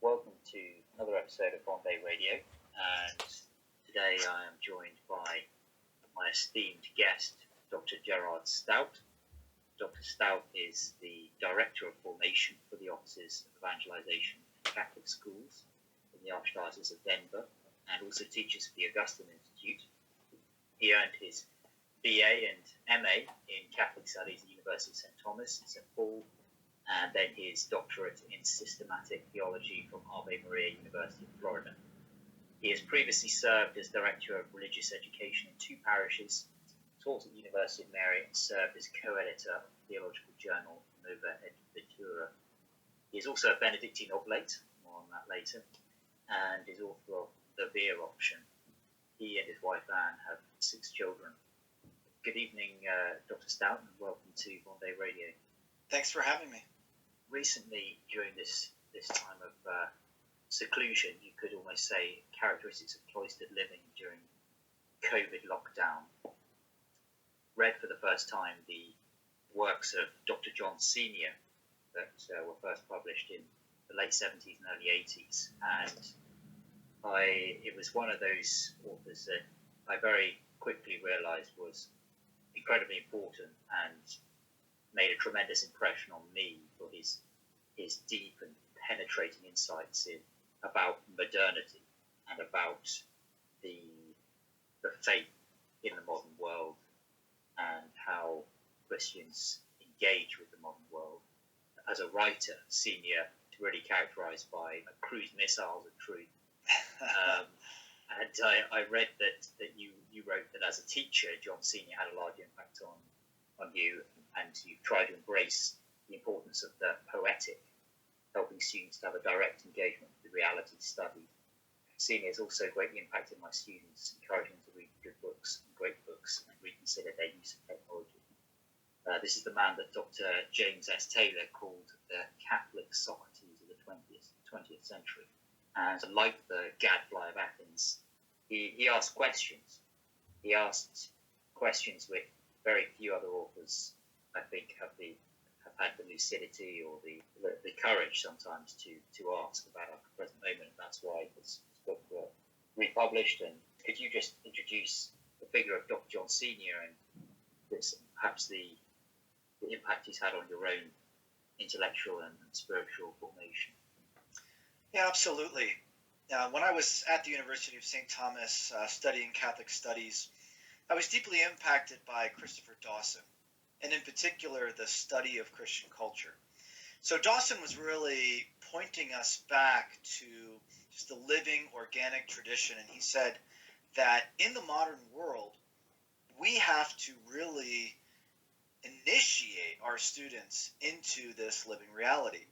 Welcome to another episode of Bombay Radio, and today I am joined by my esteemed guest, Dr. Jared Staudt. Dr. Staudt is the Director of Formation for the Offices of Evangelization in Catholic Schools in the Archdiocese of Denver, and also teaches for the Augustine Institute. He earned his BA and MA in Catholic Studies at the University of St. Thomas in St. Paul, and then his doctorate in Systematic Theology from Ave Maria University in Florida. He has previously served as Director of Religious Education in 2 parishes, taught at the University of Mary, and served as co-editor of the theological journal Vetera. He is also a Benedictine oblate, more on that later, and is author of The Beer Option. He and his wife Anne have 6 children. Good evening, Dr. Staudt, and welcome to Bombay Radio. Thanks for having me. Recently, during this time of seclusion, you could almost say characteristics of cloistered living during COVID lockdown, read for the first time the works of Dr. John Cena that were first published in the late 70s and early 80s. And it was one of those authors that I very quickly realized was incredibly important and made a tremendous impression on me for his deep and penetrating insights about modernity and about the faith in the modern world and how Christians engage with the modern world. As a writer, Senior really characterized by cruise missiles of truth. And I read that you wrote that as a teacher, John Senior had a large impact on you, and you try to embrace the importance of the poetic, helping students to have a direct engagement with the reality studied. Senior has also greatly impacted my students, encouraging them to read good books, great books, and reconsider their use of technology. This is the man that Dr. James S. Taylor called the Catholic Socrates of the 20th century. And like the gadfly of Athens, he asked questions. He asked questions which very few other authors, I think, have had the lucidity or the courage sometimes to ask about our present moment. And that's why this book was republished. And could you just introduce the figure of Dr. John Senior and perhaps the impact he's had on your own intellectual and spiritual formation? Yeah, absolutely. When I was at the University of St. Thomas studying Catholic studies, I was deeply impacted by Christopher Dawson, and in particular, the study of Christian culture. So Dawson was really pointing us back to just the living, organic tradition, and he said that in the modern world, we have to really initiate our students into this living reality.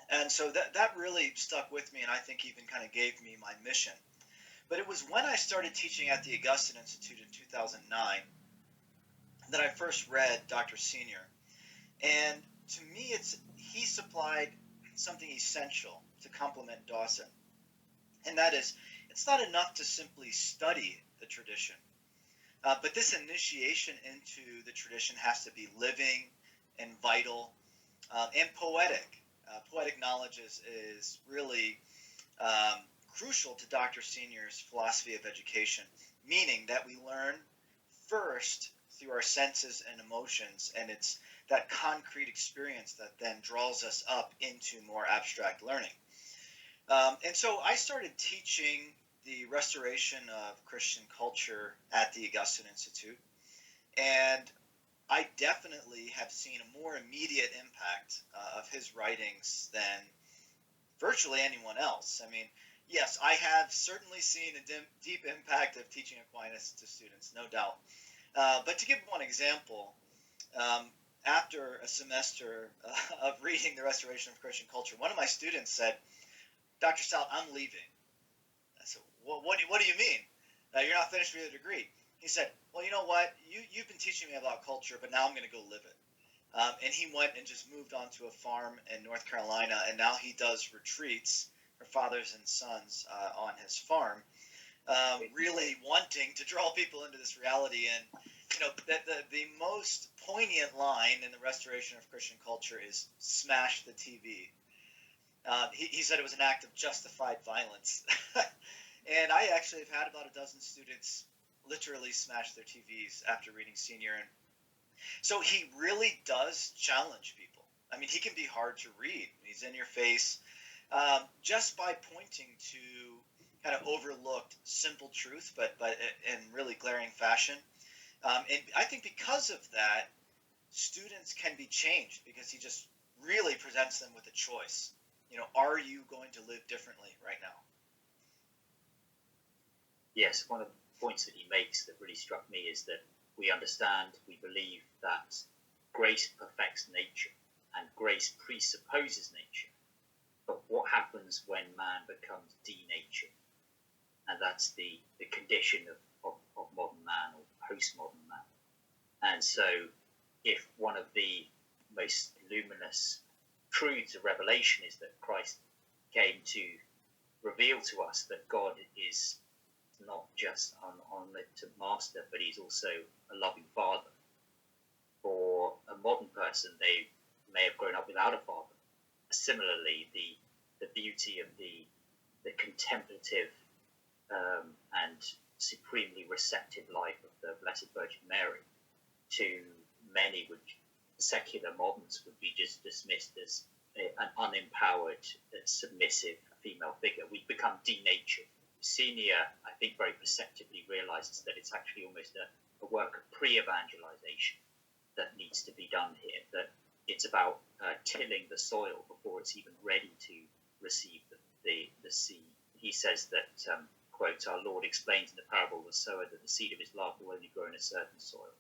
And so that really stuck with me, and I think even kind of gave me my mission. But it was when I started teaching at the Augustine Institute in 2009 that I first read Dr. Senior. And to me, he supplied something essential to complement Dawson. And that is, it's not enough to simply study the tradition, but this initiation into the tradition has to be living and vital and poetic. Poetic knowledge is really crucial to Dr. Senior's philosophy of education, meaning that we learn first through our senses and emotions, and it's that concrete experience that then draws us up into more abstract learning. And so I started teaching the restoration of Christian culture at the Augustine Institute, and I definitely have seen a more immediate impact of his writings than virtually anyone else. I mean, yes, I have certainly seen a deep impact of teaching Aquinas to students, no doubt. But to give one example, after a semester of reading the Restoration of Christian Culture, one of my students said, "Dr. Staudt, I'm leaving." I said, "Well, what do you mean? You're not finished with your degree?" He said, "Well, you know what? You've been teaching me about culture, but now I'm going to go live it." And he went and just moved on to a farm in North Carolina, and now he does retreats for fathers and sons on his farm, really wanting to draw people into this reality. And the most poignant line in the Restoration of Christian Culture is "smash the TV." He said it was an act of justified violence. And I actually have had about a dozen students literally smash their TVs after reading Senior. And so he really does challenge people. I mean, he can be hard to read. He's in your face just by pointing to kind of overlooked simple truth, but in really glaring fashion. And I think because of that, students can be changed because he just really presents them with a choice. Are you going to live differently right now? Yes, one of the points that he makes that really struck me is that we understand, we believe that grace perfects nature and grace presupposes nature. But what happens when man becomes denatured? And that's the condition of modern man or postmodern man. And so if one of the most luminous truths of Revelation is that Christ came to reveal to us that God is not just an omnipotent master, but he's also a loving father. For a modern person, they may have grown up without a father. Similarly, the beauty of the contemplative and supremely receptive life of the Blessed Virgin Mary, to many secular moderns would be just dismissed as an unempowered, submissive female figure. We've become denatured. Senior, I think, very perceptively realizes that it's actually almost a work of pre-evangelization that needs to be done here, that it's about tilling the soil before it's even ready to receive the seed. He says that, quote, "Our Lord explains in the parable of the sower that the seed of his love will only grow in a certain soil,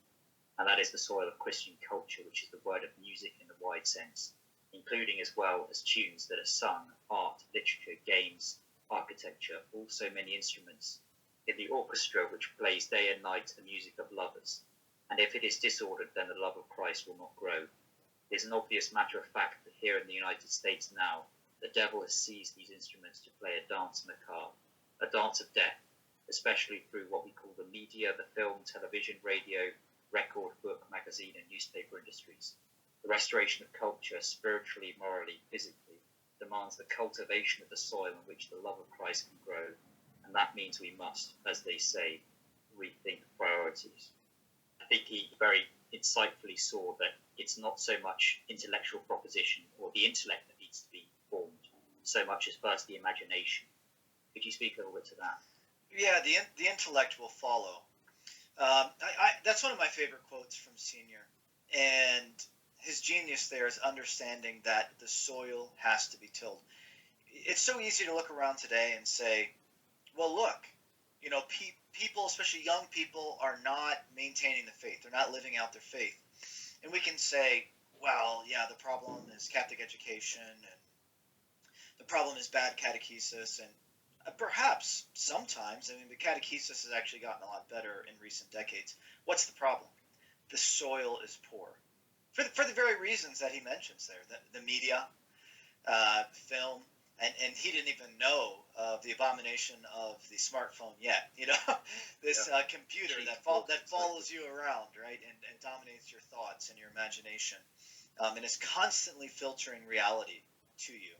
and that is the soil of Christian culture, which is the word of music in the wide sense, including as well as tunes that are sung, art, literature, games, architecture, also many instruments, in the orchestra which plays day and night the music of lovers. And if it is disordered, then the love of Christ will not grow. It is an obvious matter of fact that here in the United States now, the devil has seized these instruments to play a dance macabre, a dance of death, especially through what we call the media, the film, television, radio, record, book, magazine, and newspaper industries. The restoration of culture, spiritually, morally, physically, demands the cultivation of the soil in which the love of Christ can grow, and that means we must, as they say, rethink priorities." I think he very insightfully saw that it's not so much intellectual proposition or the intellect that needs to be formed, so much as first the imagination. Could you speak a little bit to that? Yeah, the intellect will follow. That's one of my favorite quotes from Senior, and his genius there is understanding that the soil has to be tilled. It's so easy to look around today and say, well, look, people, especially young people, are not maintaining the faith. They're not living out their faith. And we can say, well, yeah, the problem is Catholic education and The problem is bad catechesis, and perhaps sometimes, I mean, the catechesis has actually gotten a lot better in recent decades. What's the problem? The soil is poor. For the very reasons that he mentions there, the media, film, and he didn't even know of the abomination of the smartphone yet. This computer that follows you around, right, and dominates your thoughts and your imagination, and is constantly filtering reality to you.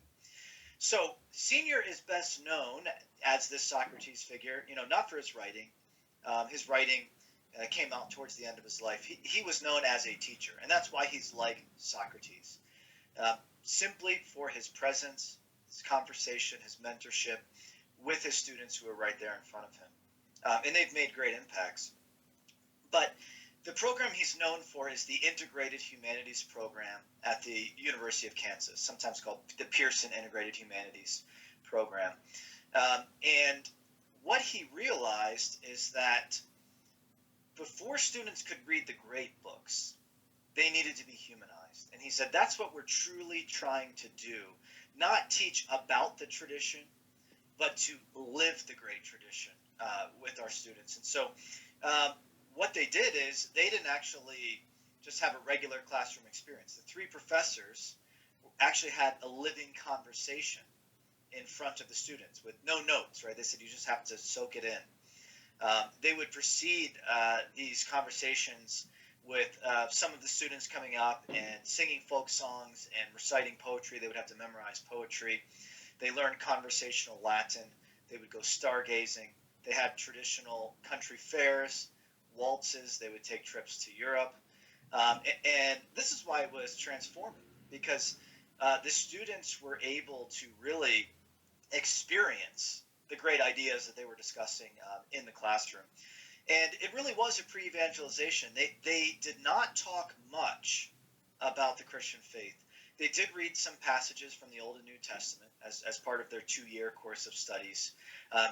So Senior is best known as this Socrates figure, not for his writing. His writing came out towards the end of his life. He was known as a teacher, and that's why he's like Socrates. Simply for his presence, his conversation, his mentorship with his students who are right there in front of him. And they've made great impacts. But the program he's known for is the Integrated Humanities Program at the University of Kansas, sometimes called the Pearson Integrated Humanities Program. And what he realized is that before students could read the great books, they needed to be humanized. And he said that's what we're truly trying to do, not teach about the tradition, but to live the great tradition with our students. And so what they did is they didn't actually just have a regular classroom experience. The three professors actually had a living conversation in front of the students with no notes, right? They said you just have to soak it in. They would precede these conversations with some of the students coming up and singing folk songs and reciting poetry. They would have to memorize poetry. They learned conversational Latin. They would go stargazing. They had traditional country fairs, waltzes. They would take trips to Europe. And this is why it was transformative, because the students were able to really experience the great ideas that they were discussing in the classroom. And it really was a pre-evangelization. They did not talk much about the Christian faith. They did read some passages from the Old and New Testament as part of their 2-year course of studies.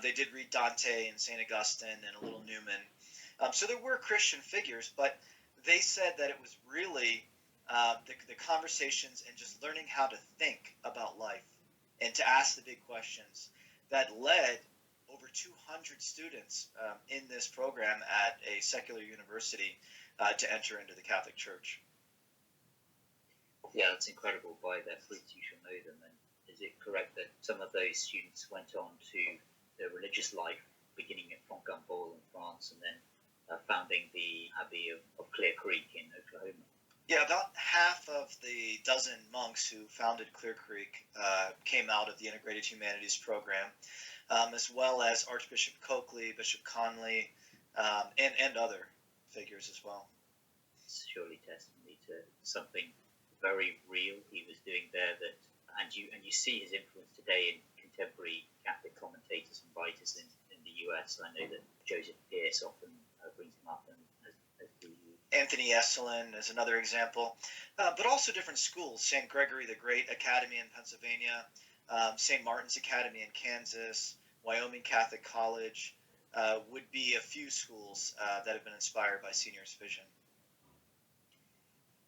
They did read Dante and St. Augustine and a little Newman. So there were Christian figures, but they said that it was really the conversations and just learning how to think about life and to ask the big questions that led over 200 students in this program at a secular university to enter into the Catholic Church. Yeah, that's incredible. By their fruits you shall know them. And is it correct that some of those students went on to their religious life, beginning at Fontainebleau in France and then founding the Abbey of Clear Creek in Oklahoma? Yeah, about half of the dozen monks who founded Clear Creek came out of the Integrated Humanities Program, as well as Archbishop Coakley, Bishop Conley, and other figures as well. It's surely testimony to something very real he was doing there, and you see his influence today in contemporary Catholic commentators and writers in the US. I know that Joseph Pearce often brings him up, and as do you. Anthony Esselin is another example, but also different schools. St. Gregory the Great Academy in Pennsylvania, St. Martin's Academy in Kansas, Wyoming Catholic College would be a few schools that have been inspired by Senior's vision.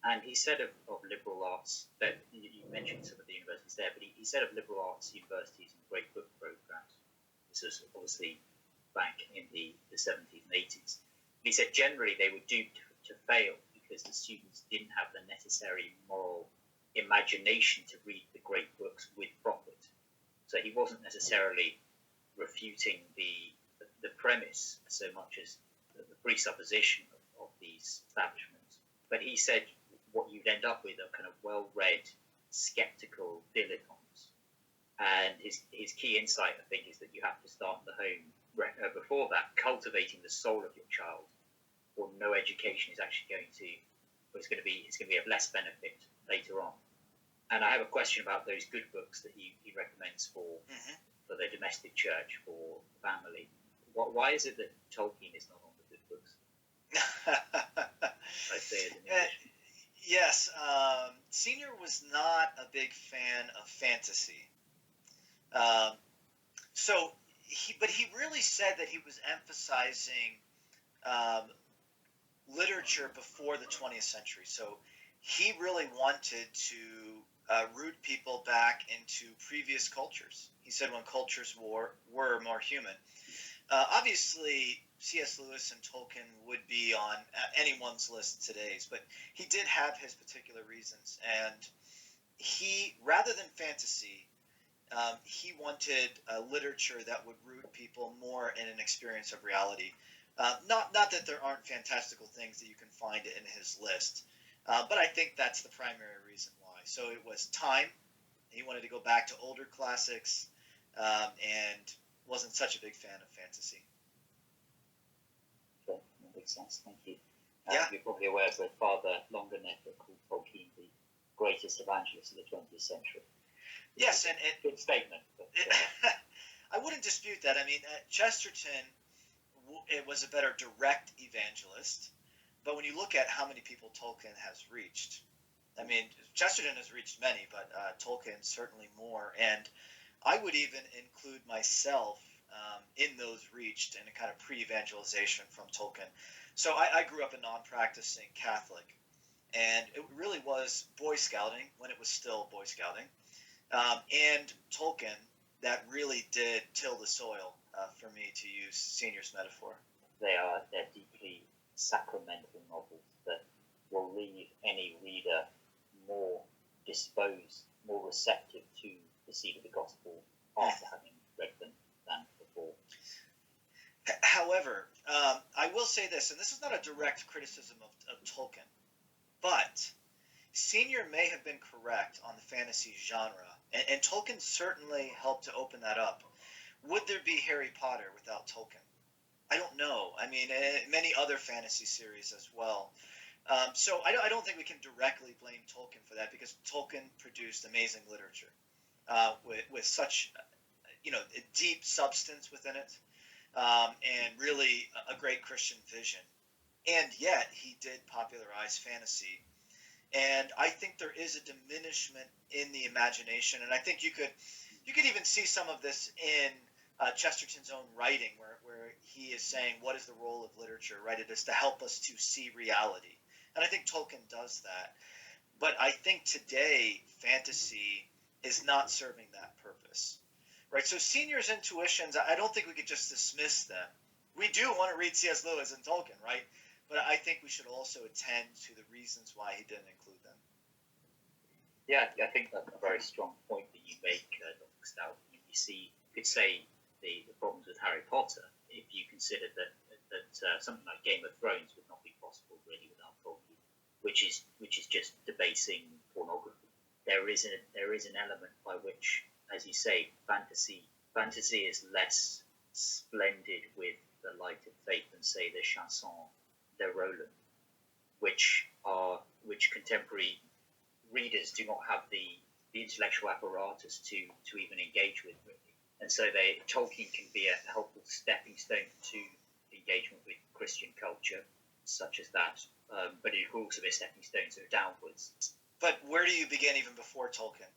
And he said of liberal arts, that you mentioned some of the universities there, but he said of liberal arts universities and great book programs, this was obviously back in the 70s and 80s, he said generally they were doomed to fail because the students didn't have the necessary moral imagination to read the great books with profit. So he wasn't necessarily refuting the premise so much as the presupposition of these establishments. But he said what you'd end up with are kind of well-read, skeptical dilettantes. And his key insight, I think, is that you have to start in the home before that, cultivating the soul of your child, or no education is actually going to, or it's going to be of less benefit later on. And I have a question about those good books that he recommends for the domestic church, for family. Why is it that Tolkien is not on the good books? I say it in English. Yes, Senior was not a big fan of fantasy. But he really said that he was emphasizing literature before the 20th century. So he really wanted to root people back into previous cultures. He said when cultures were more human. Obviously, C.S. Lewis and Tolkien would be on anyone's list today's, but he did have his particular reasons, and he, rather than fantasy, he wanted literature that would root people more in an experience of reality. Not that there aren't fantastical things that you can find in his list, but I think that's the primary reason why. So it was time. He wanted to go back to older classics, and wasn't such a big fan of fantasy. Okay, that makes sense. Thank you. Yeah. You're probably aware of the Father Longanet that called Tolkien the greatest evangelist of the 20th century. Yes, and good statement. But, I wouldn't dispute that. I mean, Chesterton it was a better direct evangelist, but when you look at how many people Tolkien has reached, I mean, Chesterton has reached many, but Tolkien certainly more. And I would even include myself in those reached in a kind of pre-evangelization from Tolkien. So I grew up a non-practicing Catholic, and it really was Boy Scouting when it was still Boy Scouting, and Tolkien that really did till the soil for me, to use Senior's metaphor. They're deeply sacramental novels that will leave any reader more disposed, more receptive to the seed of the gospel after having read them than before. However, I will say this, and this is not a direct criticism of Tolkien, but Senior may have been correct on the fantasy genre, and Tolkien certainly helped to open that up. Would there be Harry Potter without Tolkien? I don't know. I mean, many other fantasy series as well. So I don't think we can directly blame Tolkien for that, because Tolkien produced amazing literature with such, a deep substance within it, and really a great Christian vision. And yet he did popularize fantasy. And I think there is a diminishment in the imagination, and I think you could even see some of this in Chesterton's own writing, where he is saying, what is the role of literature, right? It is to help us to see reality. And I think Tolkien does that. But I think today, fantasy is not serving that purpose, right? So Senior's intuitions, I don't think we could just dismiss them. We do want to read C.S. Lewis and Tolkien, right? But I think we should also attend to the reasons why he didn't include them. Yeah, I think that's a very strong point that you make, Dr. Staudt. You could say the problems with Harry Potter, if you consider that something like Game of Thrones would not be possible really without Tolkien, which is just debasing pornography. There is an element by which, as you say, fantasy is less splendid with the light of faith than, say, the chansons de Roland, which contemporary readers do not have the intellectual apparatus to even engage with, really. And so Tolkien can be a helpful stepping stone to engagement with Christian culture, such as that, but it could also be a stepping stone sort of downwards. But where do you begin even before Tolkien?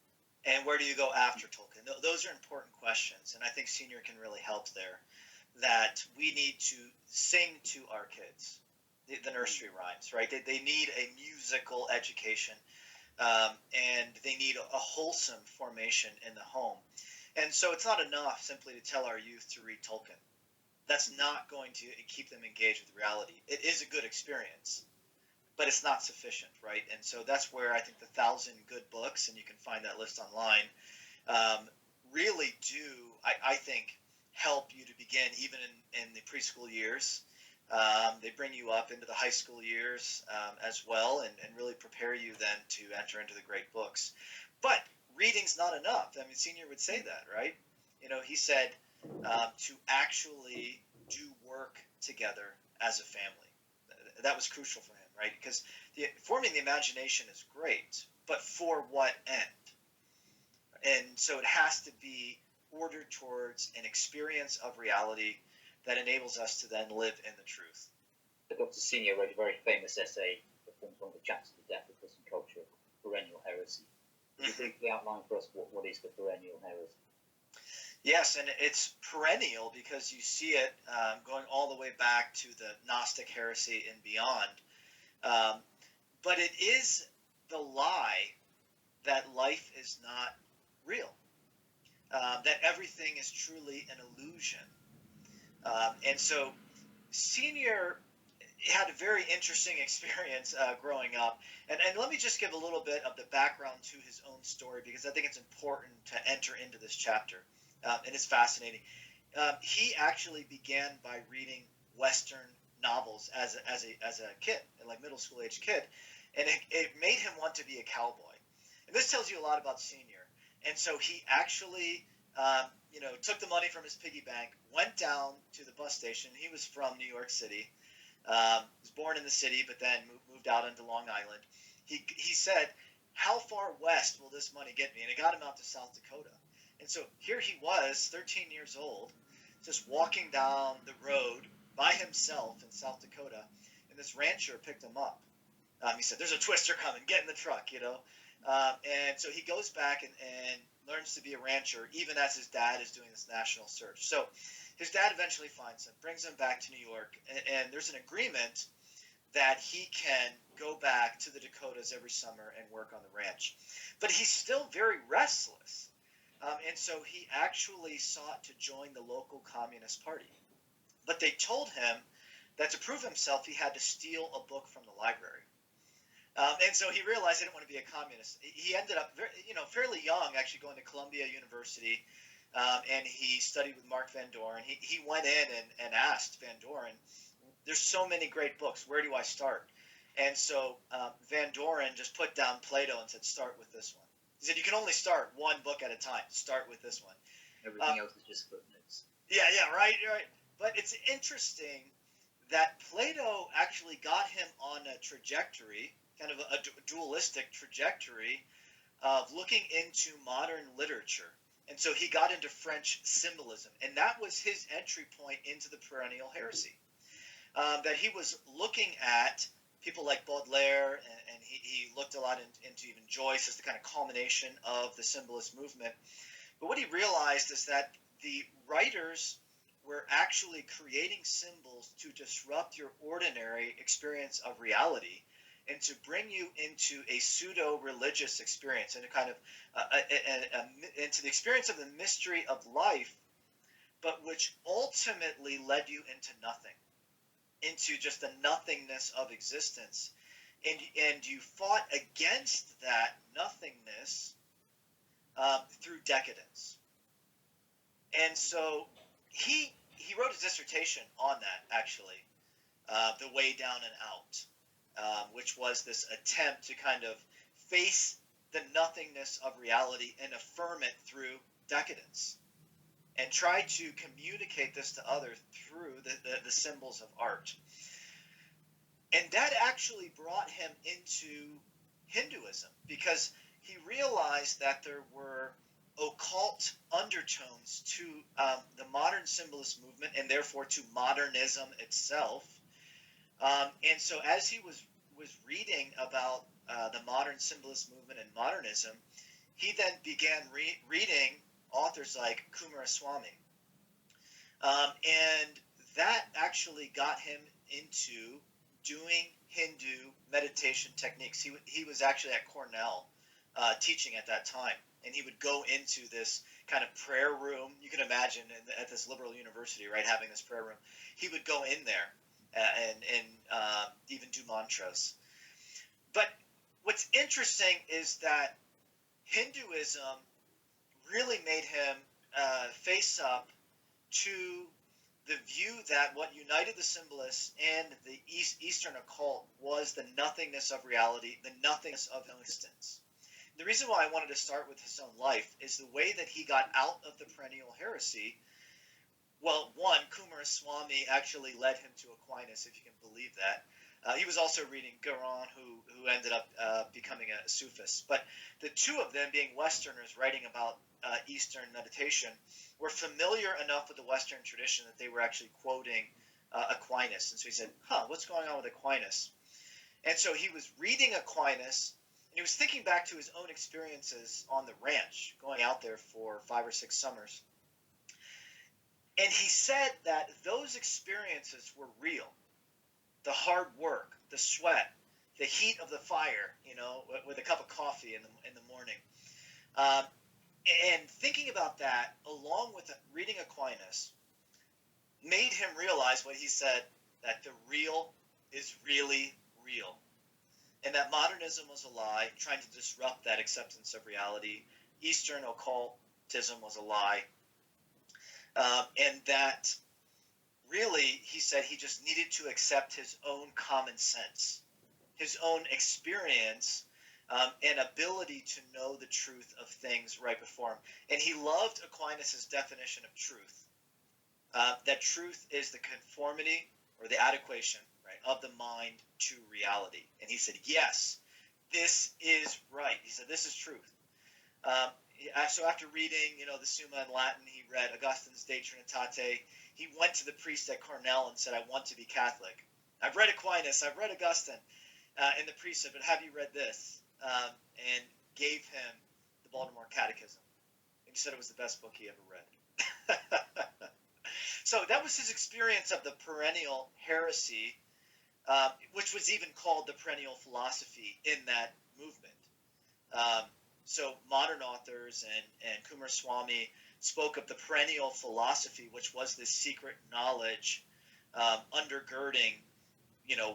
And where do you go after Tolkien? Those are important questions, and I think Senior can really help there. That we need to sing to our kids, the nursery rhymes, right? They need a musical education, and they need a wholesome formation in the home. And so it's not enough simply to tell our youth to read Tolkien. That's not going to keep them engaged with reality. It is a good experience, but it's not sufficient, right? And so that's where I think the 1,000 good books, and you can find that list online, really do, I think, help you to begin even in the preschool years. They bring you up into the high school years as well, and really prepare you then to enter into the great books. But reading's not enough. I mean, Senior would say that, right? He said to actually do work together as a family. That was crucial for him, right? Because forming the imagination is great, but for what end? And so it has to be ordered towards an experience of reality that enables us to then live in the truth. Dr. Senior wrote a very famous essay that forms one of the chapters of Death of Christian Culture, Perennial Heresy. Can you briefly outline for us what is the perennial heresy? Yes, and it's perennial because you see it going all the way back to the Gnostic heresy and beyond. But it is the lie that life is not real, that everything is truly an illusion. And so Senior had a very interesting experience growing up. And let me just give a little bit of the background to his own story, because I think it's important to enter into this chapter. And it's fascinating. He actually began by reading Western novels as a kid, like middle school age kid. And it made him want to be a cowboy. And this tells you a lot about Senior. And so he actually took the money from his piggy bank, went down to the bus station. He was from New York City. Was born in the city, but then moved out into Long Island. He said, how far west will this money get me? And it got him out to South Dakota. And so here he was, 13 years old, just walking down the road by himself in South Dakota, and this rancher picked him up. He said, there's a twister coming, get in the truck, and so he goes back and learns to be a rancher, even as his dad is doing this national search. So his dad eventually finds him, brings him back to New York, and there's an agreement that he can go back to the Dakotas every summer and work on the ranch. But he's still very restless, and so he actually sought to join the local Communist Party. But they told him that to prove himself, he had to steal a book from the library. And so he realized he didn't want to be a communist. He ended up, fairly young, actually going to Columbia University, and he studied with Mark Van Doren. He went in and asked Van Doren, there's so many great books, where do I start? And so Van Doren just put down Plato and said, start with this one. He said, you can only start one book at a time. Start with this one. Everything else is just footnotes. Yeah, right. But it's interesting that Plato actually got him on a trajectory, kind of a dualistic trajectory of looking into modern literature. And so he got into French symbolism. And that was his entry point into the perennial heresy. That he was looking at people like Baudelaire, and he looked a lot into even Joyce as the kind of culmination of the symbolist movement. But what he realized is that the writers were actually creating symbols to disrupt your ordinary experience of reality and to bring you into a pseudo-religious experience and a kind of into the experience of the mystery of life, but which ultimately led you into nothing, into just the nothingness of existence. And you fought against that nothingness through decadence. And so he wrote his dissertation on that, actually, The Way Down and Out, which was this attempt to kind of face the nothingness of reality and affirm it through decadence, and try to communicate this to others through the symbols of art. And that actually brought him into Hinduism, because he realized that there were occult undertones to the modern symbolist movement, and therefore to modernism itself. And so as he was reading about the modern symbolist movement and modernism, he then began reading authors like Coomaraswamy. And that actually got him into doing Hindu meditation techniques. He was actually at Cornell teaching at that time. And he would go into this kind of prayer room. You can imagine at this liberal university, right, having this prayer room. He would go in there and even do mantras. But what's interesting is that Hinduism really made him face up to the view that what united the symbolists and the Eastern occult was the nothingness of reality, the nothingness of existence. The reason why I wanted to start with his own life is the way that he got out of the perennial heresy. Well, one, Coomaraswamy actually led him to Aquinas, if you can believe that. He was also reading Guérin, who ended up becoming a Sufist. But the two of them, being Westerners writing about Eastern meditation, were familiar enough with the Western tradition that they were actually quoting Aquinas. And so he said, what's going on with Aquinas? And so he was reading Aquinas, and he was thinking back to his own experiences on the ranch, going out there for 5 or 6 summers. And he said that those experiences were real. The hard work, the sweat, the heat of the fire, with a cup of coffee in the morning. And thinking about that, along with reading Aquinas, made him realize what he said, that the real is really real. And that modernism was a lie, trying to disrupt that acceptance of reality. Eastern occultism was a lie. And that really, he said, he just needed to accept his own common sense, his own experience, and ability to know the truth of things right before him. And he loved Aquinas' definition of truth, that truth is the conformity or the adequation, right, of the mind to reality. And he said, yes, this is right. He said, this is truth. So after reading, the Summa in Latin, he read Augustine's De Trinitate. He went to the priest at Cornell and said, I want to be Catholic. I've read Aquinas, I've read Augustine. And the priest said, but have you read this? And gave him the Baltimore Catechism. And he said it was the best book he ever read. So that was his experience of the perennial heresy, which was even called the perennial philosophy in that movement. So modern authors and Coomaraswamy spoke of the perennial philosophy, which was this secret knowledge undergirding,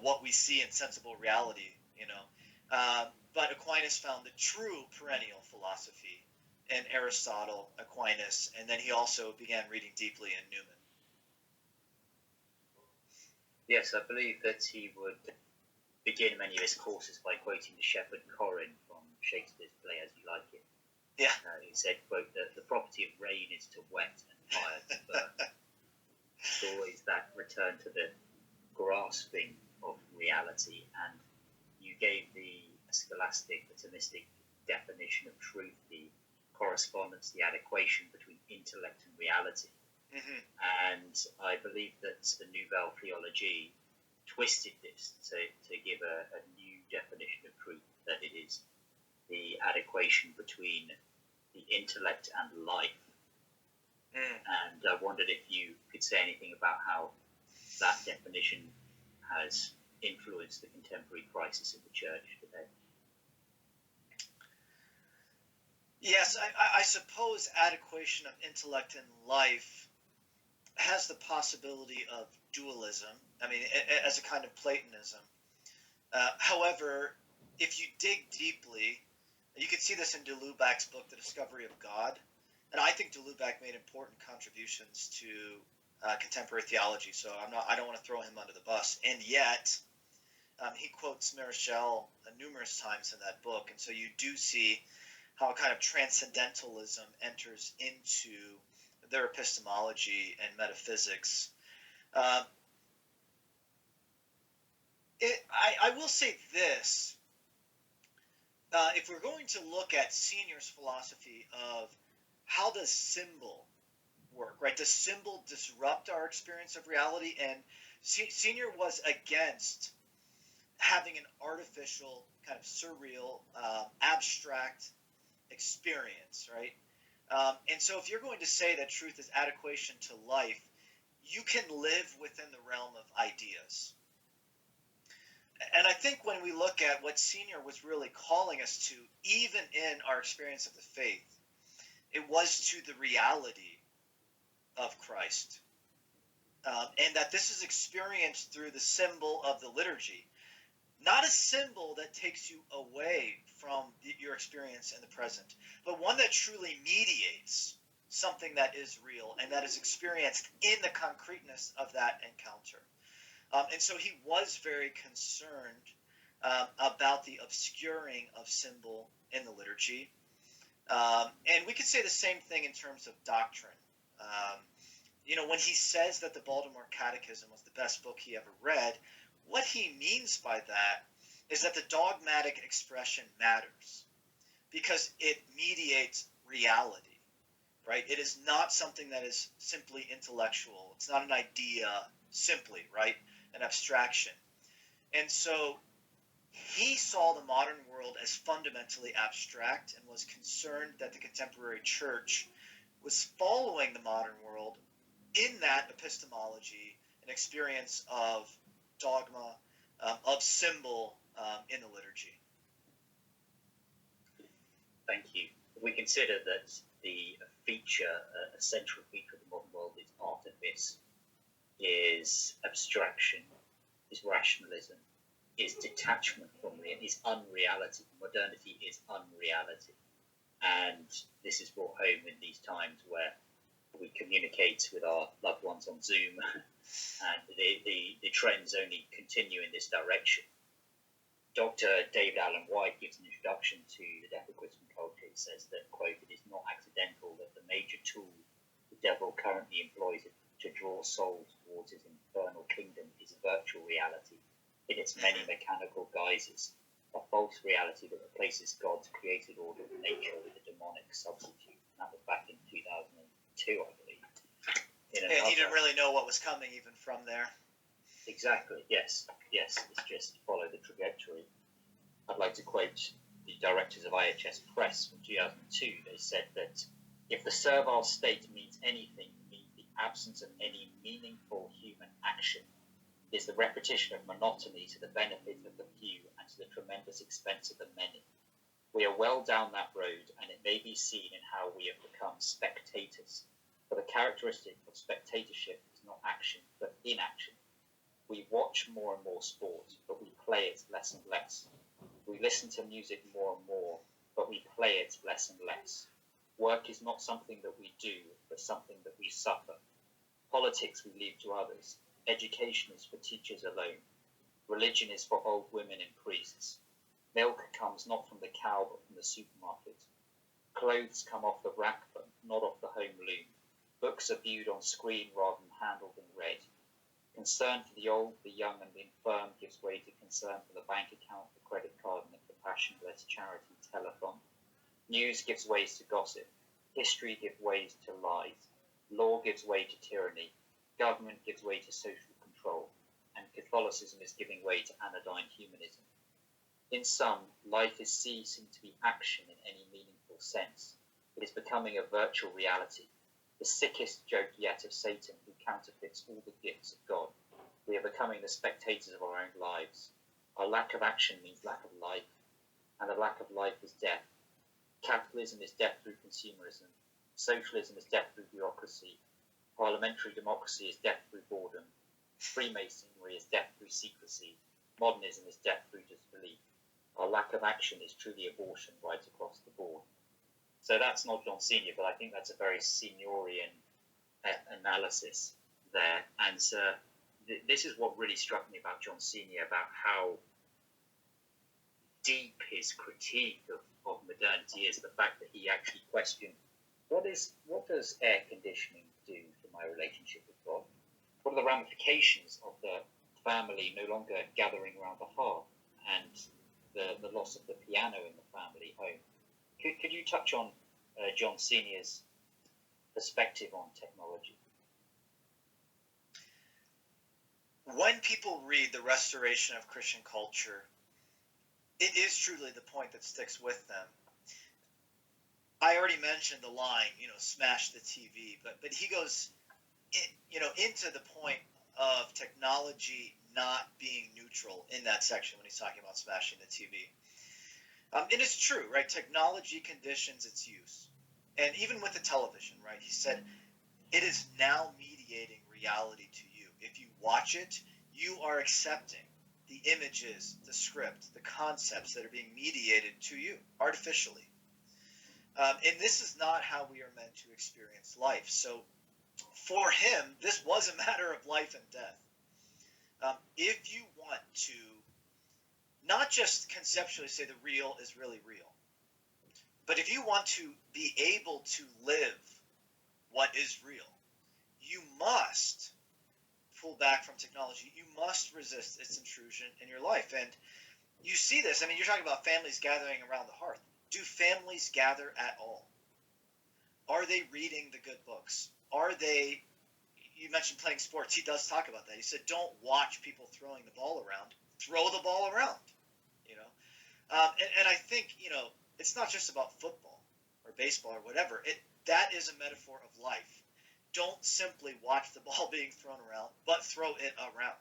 what we see in sensible reality, But Aquinas found the true perennial philosophy in Aristotle, Aquinas, and then he also began reading deeply in Newman. Yes, I believe that he would begin many of his courses by quoting the shepherd Corin from Shakespeare's play As You Like It. Yeah. He said, quote, the property of rain is to wet and fire to burn. It's always that return to the grasping of reality, and you gave the scholastic, the Thomistic definition of truth, the correspondence, the adequation between intellect and reality. Mm-hmm. And I believe that the Nouvelle Theology twisted this to give a new definition of truth, that it is the adequation between the intellect and life. And I wondered if you could say anything about how that definition has influenced the contemporary crisis of the church today. Yes, I suppose adequation of intellect and life has the possibility of dualism, as a kind of Platonism. However, if you dig deeply, you can see this in de Lubac's book, The Discovery of God. And I think de Lubac made important contributions to contemporary theology, so I don't want to throw him under the bus. And yet, he quotes Marichal numerous times in that book, and so you do see how a kind of transcendentalism enters into their epistemology and metaphysics. I will say this. If we're going to look at Senior's philosophy of how does symbol work, right? Does symbol disrupt our experience of reality? And Senior was against having an artificial, kind of surreal, abstract experience, right? And so if you're going to say that truth is adequation to life, you can live within the realm of ideas. And I think when we look at what Senior was really calling us to, even in our experience of the faith, it was to the reality of Christ. And that this is experienced through the symbol of the liturgy. Not a symbol that takes you away from your experience in the present, but one that truly mediates something that is real and that is experienced in the concreteness of that encounter. And so he was very concerned about the obscuring of symbol in the liturgy. And we could say the same thing in terms of doctrine. When he says that the Baltimore Catechism was the best book he ever read, what he means by that is that the dogmatic expression matters because it mediates reality, right? It is not something that is simply intellectual. It's not an idea simply, right? An abstraction. And so he saw the modern world as fundamentally abstract and was concerned that the contemporary church was following the modern world in that epistemology, an experience of dogma, of symbol, in the liturgy. Thank you. We consider that the feature, a central feature of the modern world is artifice, is abstraction, is rationalism, is detachment from reality, is unreality. Modernity is unreality. And this is brought home in these times where we communicate with our loved ones on Zoom, and the trends only continue in this direction. Dr. David Allen White gives an introduction to the death of Christian culture. He says that, quote, "It is not accidental that the major tool the devil currently employs to draw souls towards his infernal kingdom is virtual reality in its many mechanical guises, a false reality that replaces God's created order of nature with a demonic substitute." And that was back in 2002, I believe. And he didn't really know what was coming even from there. Exactly, yes, it's just follow the trajectory. I'd like to quote the directors of Archdiocese Press from 2002. They said that if the servile state means anything, it means the absence of any meaningful human action. It is the repetition of monotony to the benefit of the few and to the tremendous expense of the many. We are well down that road, and it may be seen in how we have become spectators. For the characteristic of spectatorship is not action, but inaction. We watch more and more sport, but we play it less and less. We listen to music more and more, but we play it less and less. Work is not something that we do, but something that we suffer. Politics we leave to others. Education is for teachers alone. Religion is for old women and priests. Milk comes not from the cow, but from the supermarket. Clothes come off the rack, but not off the home loom. Books are viewed on screen rather than handled and read. Concern for the old, the young, and the infirm gives way to concern for the bank account, the credit card, and the compassion-less charity telethon. News gives way to gossip. History gives way to lies. Law gives way to tyranny. Government gives way to social control. And Catholicism is giving way to anodyne humanism. In sum, life is ceasing to be action in any meaningful sense. It is becoming a virtual reality. The sickest joke yet of Satan, who counterfeits all the gifts of God. We are becoming the spectators of our own lives. Our lack of action means lack of life, and the lack of life is death. Capitalism is death through consumerism. Socialism is death through bureaucracy. Parliamentary democracy is death through boredom. Freemasonry is death through secrecy. Modernism is death through disbelief. Our lack of action is truly abortion right across the board. So that's not John Senior, but I think that's a very seniorian analysis there. And this is what really struck me about John Senior, about how deep his critique of modernity is, the fact that he actually questioned, what does air conditioning do to my relationship with God? What are the ramifications of the family no longer gathering around the hearth and the loss of the piano in the family home? Could you touch on John Senior's perspective on technology? When people read The Restoration of Christian Culture, it is truly the point that sticks with them. I already mentioned the line, smash the TV, but he goes, into the point of technology not being neutral in that section when he's talking about smashing the TV. And it's true, right? Technology conditions its use. And even with the television, right? He said, it is now mediating reality to you. If you watch it, you are accepting the images, the script, the concepts that are being mediated to you artificially. And this is not how we are meant to experience life. So for him, this was a matter of life and death. If you want to not just conceptually say the real is really real, but if you want to be able to live what is real, you must pull back from technology. You must resist its intrusion in your life. And you see this. I mean, you're talking about families gathering around the hearth. Do families gather at all? Are they reading the good books? Are they, you mentioned playing sports. He does talk about that. He said, don't watch people throwing the ball around. Throw the ball around. And I think, it's not just about football or baseball or whatever. That is a metaphor of life. Don't simply watch the ball being thrown around, but throw it around.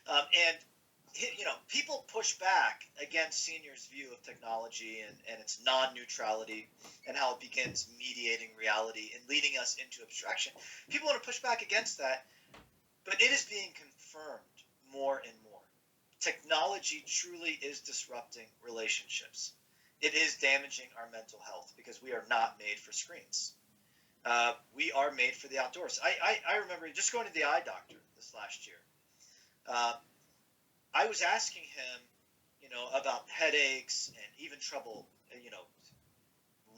And people push back against Senior's view of technology and its non-neutrality and how it begins mediating reality and leading us into abstraction. People want to push back against that, but it is being confirmed more and more. Technology truly is disrupting relationships. It is damaging our mental health because we are not made for screens. We are made for the outdoors. I remember just going to the eye doctor this last year. I was asking him, about headaches and even trouble,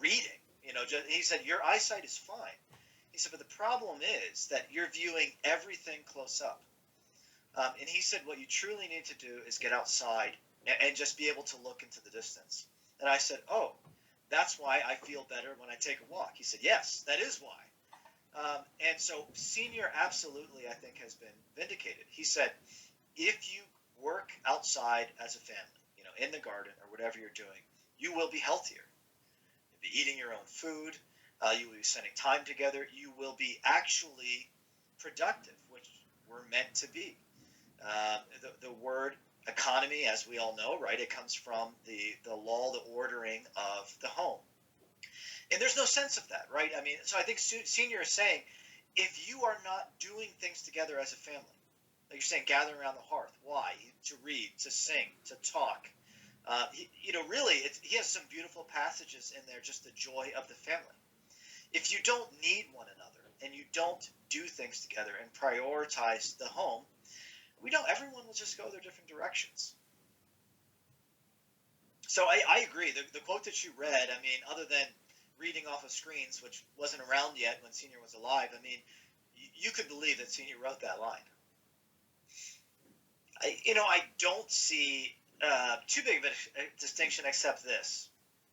reading. He said, your eyesight is fine. He said, but the problem is that you're viewing everything close up. And he said, what you truly need to do is get outside and just be able to look into the distance. And I said, oh, that's why I feel better when I take a walk. He said, yes, that is why. And so Senior absolutely, I think, has been vindicated. He said, if you work outside as a family, in the garden or whatever you're doing, you will be healthier. You'll be eating your own food. You will be spending time together. You will be actually productive, which we're meant to be. The word economy, as we all know, right, it comes from the law, the ordering of the home. And there's no sense of that, right? I mean, so I think Senior is saying, if you are not doing things together as a family, like you're saying, gather around the hearth. Why? To read, to sing, to talk. Really, he has some beautiful passages in there, just the joy of the family. If you don't need one another and you don't do things together and prioritize the home, everyone will just go their different directions. So I agree. The quote that you read, I mean, other than reading off of screens, which wasn't around yet when Senior was alive, I mean, you could believe that Senior wrote that line. I don't see too big of a distinction except this.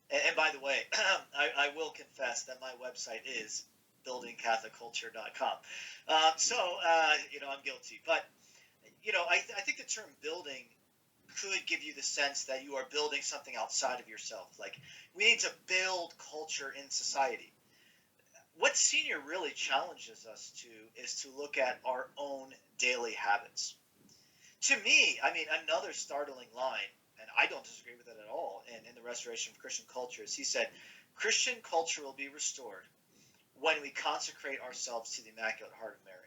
And by the way, I will confess that my website is buildingcatholicculture.com. I'm guilty. But, I think the term building could give you the sense that you are building something outside of yourself. Like, we need to build culture in society. What Senior really challenges us to is to look at our own daily habits. To me, I mean, another startling line, and I don't disagree with it at all, in the restoration of Christian culture, is he said, Christian culture will be restored when we consecrate ourselves to the Immaculate Heart of Mary.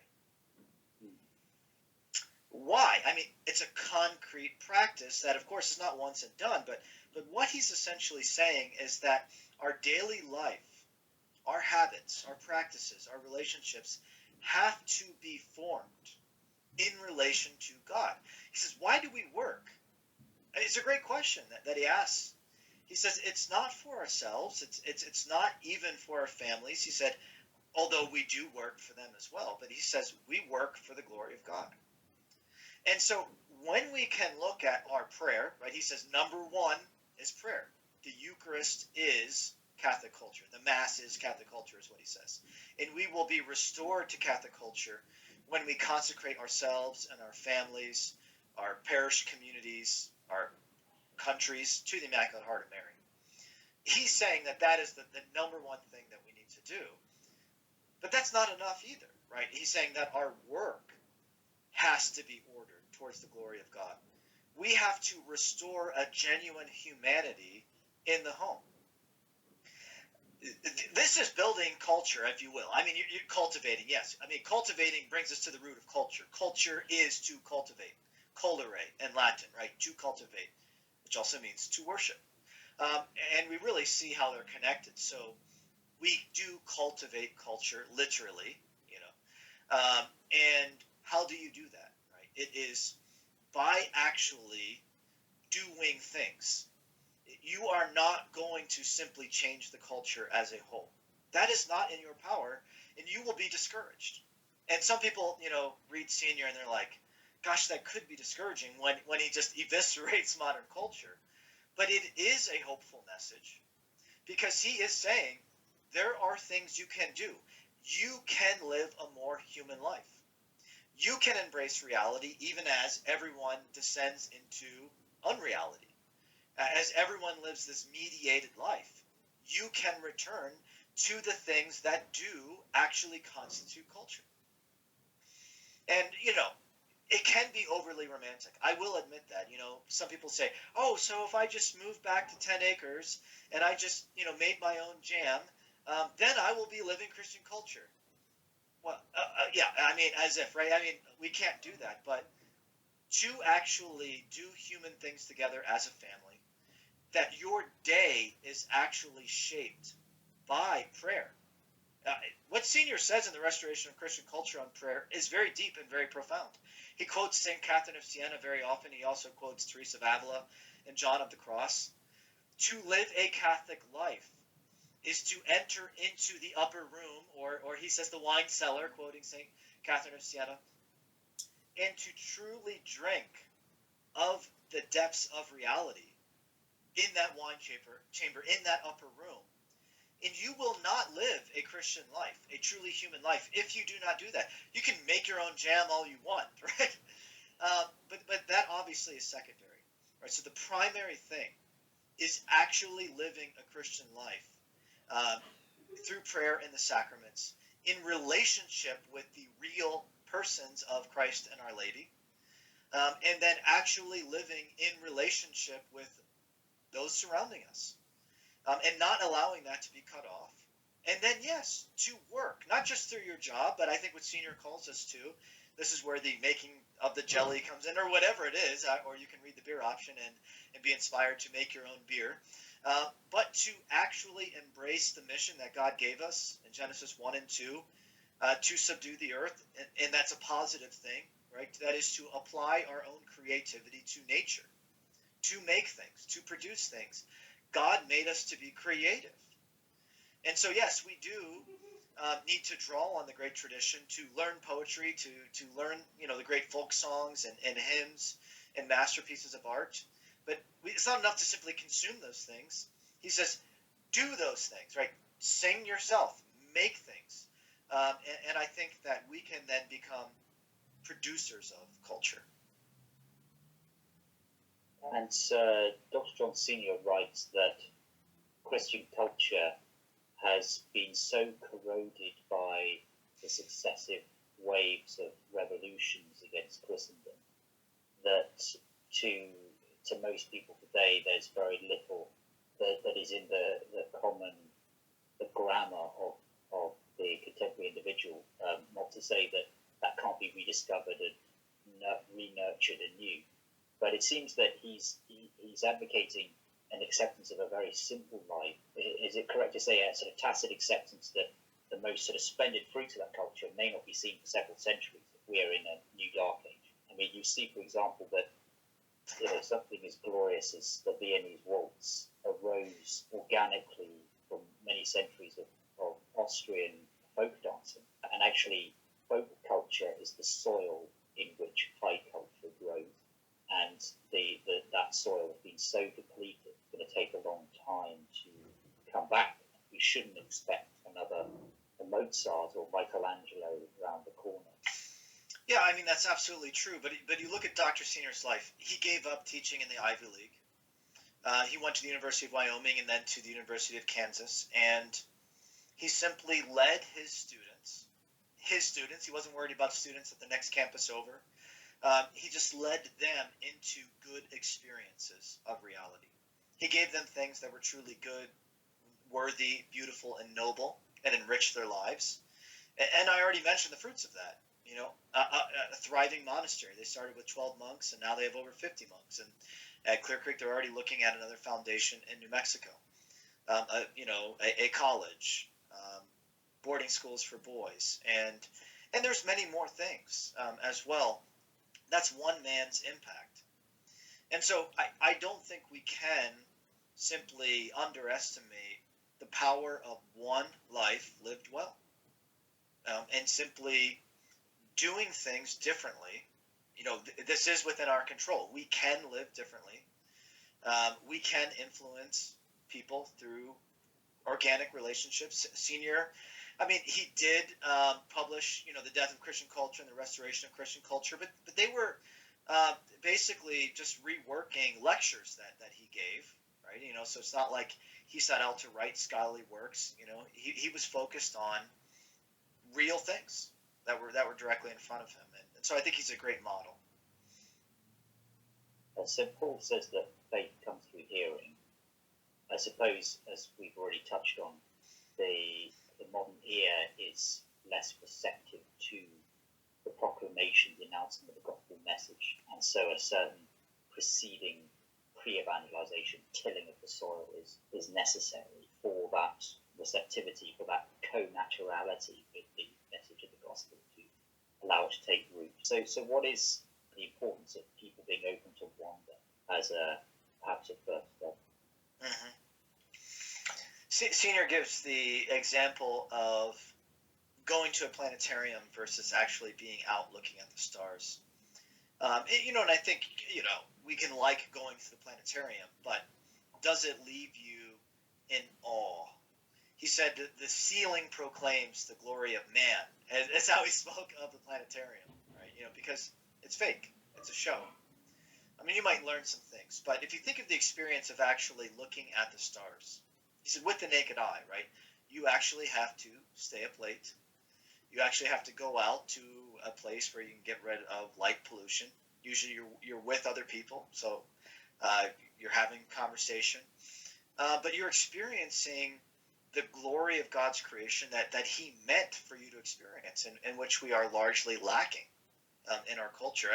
Why? I mean, it's a concrete practice that, of course, is not once and done, but what he's essentially saying is that our daily life, our habits, our practices, our relationships have to be formed in relation to God. He says, why do we work? It's a great question that he asks. He says, it's not for ourselves. It's not even for our families. He said, although we do work for them as well, but he says we work for the glory of God. And so when we can look at our prayer, right, he says number one is prayer. The Eucharist is Catholic culture. The Mass is Catholic culture is what he says. And we will be restored to Catholic culture when we consecrate ourselves and our families, our parish communities, our countries to the Immaculate Heart of Mary. He's saying that is the number one thing that we need to do. But that's not enough either, right? He's saying that our work has to be ordered towards the glory of God. We have to restore a genuine humanity in the home. This is building culture, if you will. I mean, you're cultivating, yes. I mean, cultivating brings us to the root of culture. Culture is to cultivate. Colere in Latin, right? To cultivate, which also means to worship. And we really see how they're connected. So we do cultivate culture, literally, and how do you do that, right? It is by actually doing things. You are not going to simply change the culture as a whole. That is not in your power, and you will be discouraged. And some people, read Senior and they're like, gosh, that could be discouraging when he just eviscerates modern culture. But it is a hopeful message because he is saying there are things you can do. You can live a more human life. You can embrace reality even as everyone descends into unreality. As everyone lives this mediated life, you can return to the things that do actually constitute culture. And, it can be overly romantic. I will admit that. Some people say, "Oh, so if I just moved back to 10 acres and I just, made my own jam, then I will be living Christian culture." Well, yeah, I mean, as if, right? I mean, we can't do that, but to actually do human things together as a family, that your day is actually shaped by prayer. What Senior says in the Restoration of Christian Culture on prayer is very deep and very profound. He quotes St. Catherine of Siena very often. He also quotes Teresa of Avila and John of the Cross. To live a Catholic life is to enter into the upper room, or he says the wine cellar, quoting St. Catherine of Siena, and to truly drink of the depths of reality in that wine chamber, in that upper room. And you will not live a Christian life, a truly human life, if you do not do that. You can make your own jam all you want, right? But that obviously is secondary, right? So the primary thing is actually living a Christian life through prayer and the sacraments in relationship with the real persons of Christ and Our Lady, and then actually living in relationship with those surrounding us. And not allowing that to be cut off. And then, yes, to work, not just through your job, but I think what Senior calls us to, this is where the making of the jelly comes in, or whatever it is, or you can read the beer option and be inspired to make your own beer. But to actually embrace the mission that God gave us in Genesis 1 and 2, to subdue the earth, and that's a positive thing, right? That is to apply our own creativity to nature, to make things, to produce things. God made us to be creative. And so, yes, we do need to draw on the great tradition, to learn poetry, to learn, the great folk songs and hymns and masterpieces of art. But it's not enough to simply consume those things. He says, do those things, right? Sing yourself, make things. And I think that we can then become producers of culture. And Dr. John Senior writes that Christian culture has been so corroded by the successive waves of revolutions against Christendom that to most people today there's very little that is in the grammar of the contemporary individual. Not to say that can't be rediscovered and re-nurtured anew. But it seems that he's advocating an acceptance of a very simple life. Is it correct to say a sort of tacit acceptance that the most sort of splendid fruits of that culture may not be seen for several centuries if we are in a new dark age? I mean, you see, for example, that something as glorious as the Viennese waltz arose organically from many centuries of Austrian folk dancing. And actually, folk culture is the soil in which high culture grows. And that soil has been so depleted, it's going to take a long time to come back. We shouldn't expect another Mozart or Michelangelo around the corner. Yeah, I mean, that's absolutely true. But you look at Dr. Senior's life. He gave up teaching in the Ivy League. He went to the University of Wyoming and then to the University of Kansas. And he simply led his students. He wasn't worried about students at the next campus over. He just led them into good experiences of reality. He gave them things that were truly good, worthy, beautiful, and noble, and enriched their lives. And I already mentioned the fruits of that. A thriving monastery. They started with 12 monks, and now they have over 50 monks. And at Clear Creek, they're already looking at another foundation in New Mexico. A college, boarding schools for boys, and there's many more things as well. That's one man's impact. And so I don't think we can simply underestimate the power of one life lived well, and simply doing things differently. This is within our control. We can live differently. We can influence people through organic relationships. Senior, he did publish, the death of Christian culture and the restoration of Christian culture, but they were basically just reworking lectures that he gave, right? So it's not like he set out to write scholarly works. He was focused on real things that were directly in front of him, and so I think he's a great model. St. Paul says that faith comes through hearing. I suppose, as we've already touched on, the modern ear is less receptive to the proclamation, the announcement of the gospel message, and so a certain preceding pre-evangelization tilling of the soil is necessary for that receptivity, for that co-naturality with the message of the gospel to allow it to take root. So what is the importance of people being open to wonder as perhaps a first step? Mm-hmm. Senior gives the example of going to a planetarium versus actually being out looking at the stars. And I think, we can like going to the planetarium, but does it leave you in awe? He said that the ceiling proclaims the glory of man. And that's how he spoke of the planetarium, right? Because it's fake. It's a show. I mean, you might learn some things, but if you think of the experience of actually looking at the stars, he said with the naked eye, right? You actually have to stay up late. You actually have to go out to a place where you can get rid of light pollution. Usually you're with other people, so you're having conversation. But you're experiencing the glory of God's creation that he meant for you to experience, and which we are largely lacking in our culture.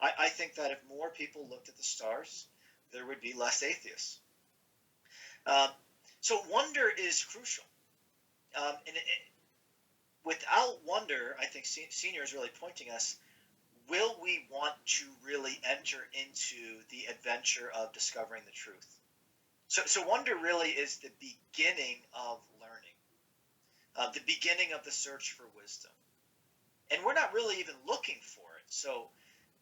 I think that if more people looked at the stars, there would be less atheists. So wonder is crucial. Without wonder, I think Senior is really pointing us, will we want to really enter into the adventure of discovering the truth? So wonder really is the beginning of learning, the beginning of the search for wisdom. And we're not really even looking for it. So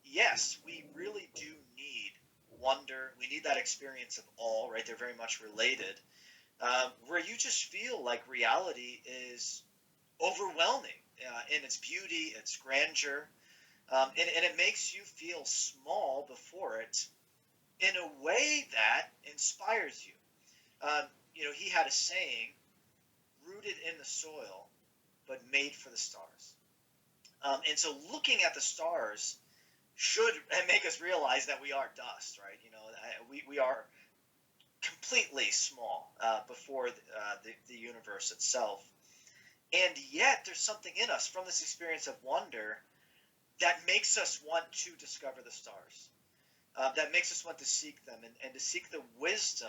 yes, we really do need wonder. We need that experience of awe, right? They're very much related, where you just feel like reality is overwhelming in its beauty, its grandeur, and it makes you feel small before it in a way that inspires you. He had a saying, rooted in the soil, but made for the stars. And so looking at the stars should make us realize that we are dust, right? We are completely small before the universe itself. And yet there's something in us from this experience of wonder that makes us want to discover the stars, that makes us want to seek them and to seek the wisdom,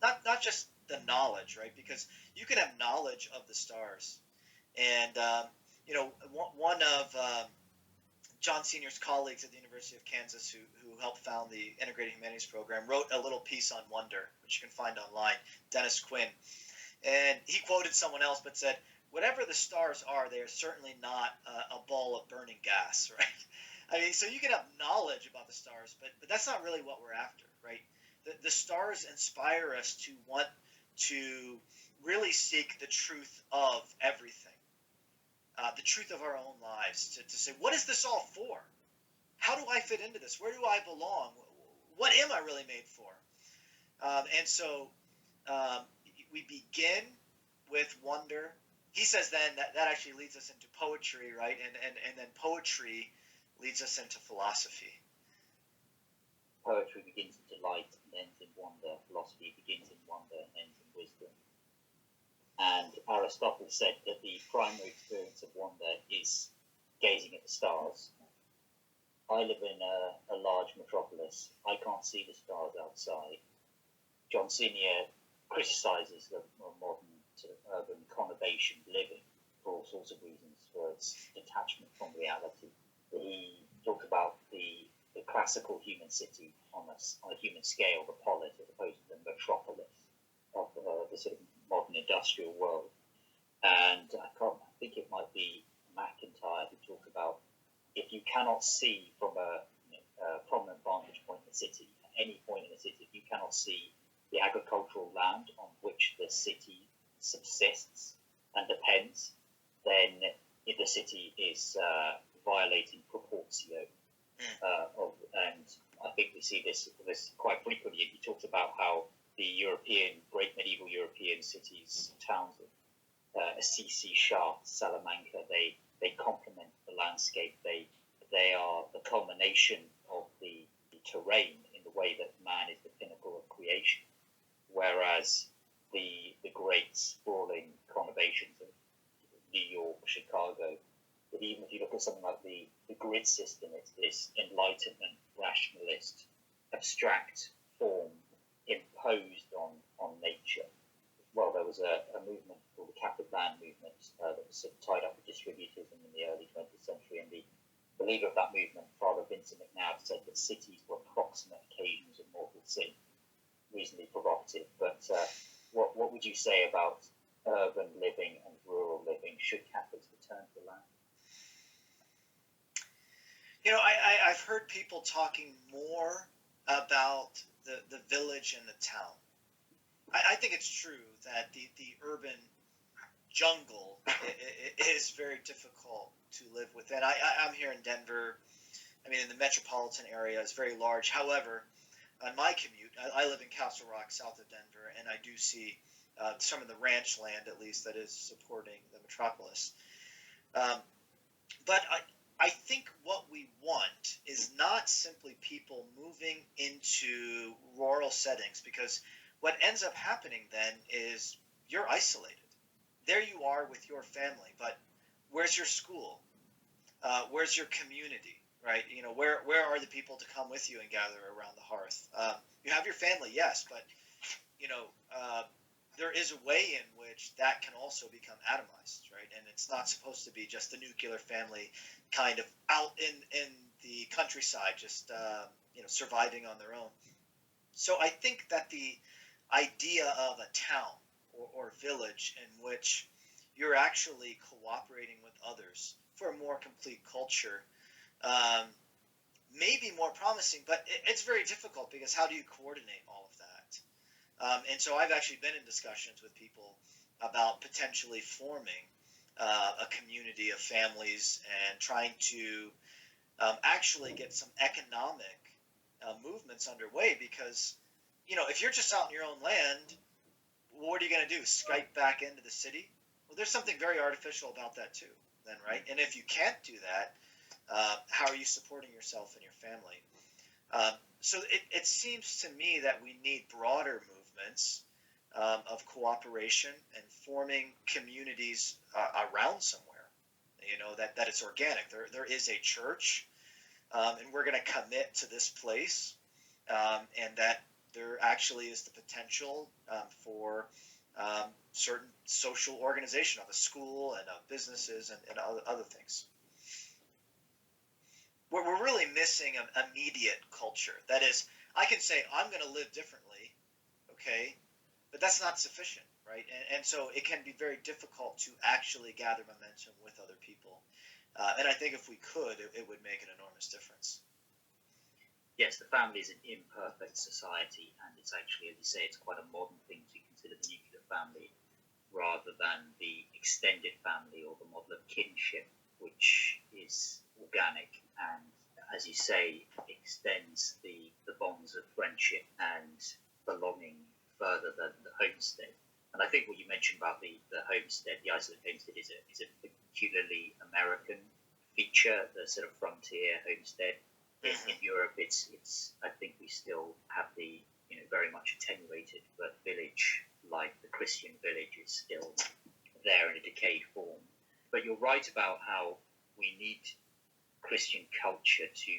not just the knowledge, right? Because you can have knowledge of the stars. And, one of John Senior's colleagues at the University of Kansas who helped found the Integrated Humanities Program wrote a little piece on wonder, which you can find online, Dennis Quinn. And he quoted someone else but said, whatever the stars are, they are certainly not a ball of burning gas, right? I mean, so you can have knowledge about the stars, but that's not really what we're after, right? The stars inspire us to want to really seek the truth of everything, the truth of our own lives, to say, what is this all for? How do I fit into this? Where do I belong? What am I really made for? And so we begin with wonder. He says then that actually leads us into poetry, right? And then poetry leads us into philosophy. Poetry begins in delight and ends in wonder. Philosophy begins in wonder and ends in wisdom. And Aristotle said that the primary experience of wonder is gazing at the stars. I live in a large metropolis. I can't see the stars outside. John Cena criticizes the modern sort of urban conurbation living for all sorts of reasons, for its detachment from reality. He talked about the classical human city on a human scale, the polis, as opposed to the metropolis of the sort of modern industrial world. And I think it might be McIntyre who talked about, if you cannot see from a prominent vantage point in the city, at any point in the city, if you cannot see the agricultural land on which the city subsists and depends, then if the city is violating proportio. And I think we see this quite frequently. He talks about how the great medieval European cities, towns of Assisi, Chartres, Salamanca, they complement the landscape. They are the culmination of the terrain in the way that man is the pinnacle of creation, whereas the great sprawling conurbations of New York, Chicago, that even if you look at something like the grid system, it's this Enlightenment, rationalist, abstract form imposed on nature. Well, there was a movement called the Catholic Land movement that was sort of tied up with distributism in the early 20th century, and the leader of that movement, Father Vincent McNabb, said that cities were proximate occasions of mortal sin. Reasonably provocative, but what would you say about urban living and rural living? Should Catholics return to the land? You know, I've heard people talking more about the village and the town. I think it's true that the urban jungle is very difficult to live within. I'm here in Denver. I mean, in the metropolitan area, it's very large. However, on my commute, I live in Castle Rock, south of Denver, and I do see some of the ranch land, at least, that is supporting the metropolis. But I think what we want is not simply people moving into rural settings, because what ends up happening then is you're isolated. There you are with your family, but where's your school? Where's your community? Right? You know, where are the people to come with you and gather around the hearth? You have your family, yes, but you know, there is a way in which that can also become atomized, right? And it's not supposed to be just the nuclear family kind of out in the countryside, just you know, surviving on their own. So I think that the idea of a town or village in which you're actually cooperating with others for a more complete culture may be more promising, but it's very difficult, because how do you coordinate all of that? And so I've actually been in discussions with people about potentially forming a community of families and trying to actually get some economic movements underway, because, you know, if you're just out in your own land, what are you going to do? Skype back into the city? Well, there's something very artificial about that too, then, right? And if you can't do that, how are you supporting yourself and your family? So it seems to me that we need broader movements of cooperation and forming communities around somewhere. You know, that it's organic. There is a church, and we're going to commit to this place, and that there actually is the potential for certain social organization of a school and of businesses and other things. We're really missing an immediate culture. That is, I can say I'm going to live differently, okay, but that's not sufficient, right? And so it can be very difficult to actually gather momentum with other people. And I think if we could, it would make an enormous difference. Yes, the family is an imperfect society, and it's actually, as you say, it's quite a modern thing to consider the nuclear family rather than the extended family or the model of kinship, which is organic and, as you say, extends the bonds of friendship and belonging further than the homestead. And I think what you mentioned about the homestead, the isolated homestead, is a peculiarly American feature, the sort of frontier homestead. In Europe, it's I think we still have the, you know, very much attenuated, but village, like the Christian village, is still there in a decayed form. But you're right about how we need Christian culture to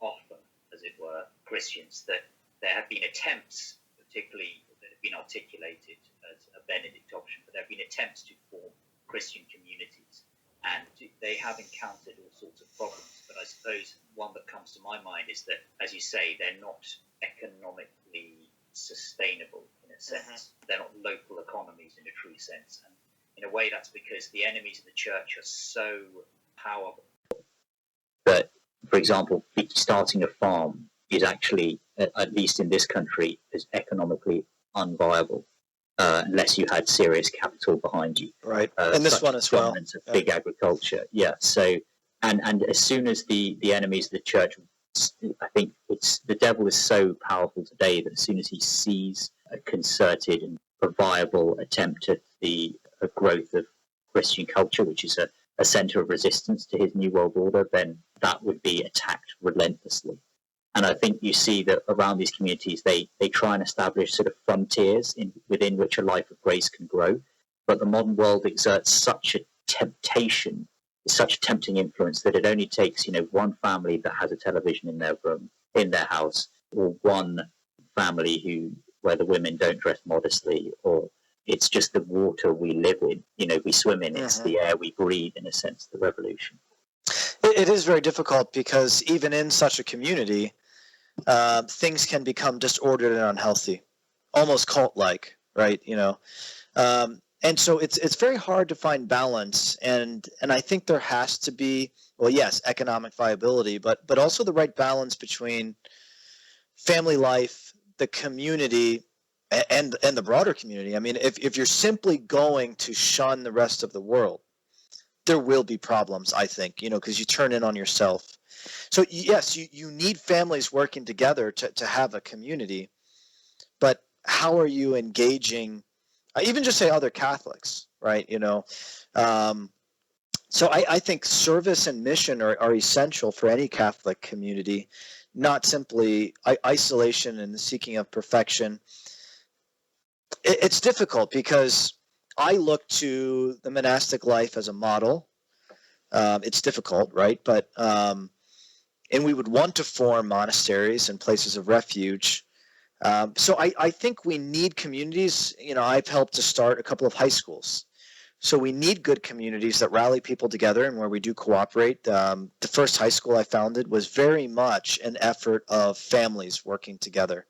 offer, as it were, Christians, that there have been attempts, particularly that have been articulated as a Benedict option, but there have been attempts to form Christian communities, and they have encountered all sorts of problems. But I suppose one that comes to my mind is that, as you say, they're not economically sustainable in a sense. They're not local economies in a true sense. And in a way, that's because the enemies of the church are so powerful that, for example, starting a farm is actually, at least in this country, is economically unviable. Unless you had serious capital behind you, right? And this one as well. Dominance of big agriculture, yeah. So, and as soon as the enemies of the church, I think the devil is so powerful today that as soon as he sees a concerted and a viable attempt at the growth of Christian culture, which is a center of resistance to his new world order, then that would be attacked relentlessly. And I think you see that around these communities, they try and establish sort of frontiers within which a life of grace can grow. But the modern world exerts such a temptation, such a tempting influence, that it only takes, one family that has a television in their room, in their house, or one family where the women don't dress modestly, or it's just the water we live in, we swim in, it's the air we breathe, in a sense, the revolution. It is very difficult because even in such a community, things can become disordered and unhealthy, almost cult-like, right? And so it's very hard to find balance, and I think there has to be, well, yes, economic viability, but also the right balance between family life, the community, and the broader community. I mean, if you're simply going to shun the rest of the world, there will be problems, I think, because you turn in on yourself. So yes, you need families working together to have a community, but how are you engaging, even just say other Catholics, right? So I think service and mission are essential for any Catholic community, not simply isolation and the seeking of perfection. It's difficult because I look to the monastic life as a model. It's difficult, right? But and we would want to form monasteries and places of refuge. So I think we need communities. I've helped to start a couple of high schools. So we need good communities that rally people together and where we do cooperate. The first high school I founded was very much an effort of families working together.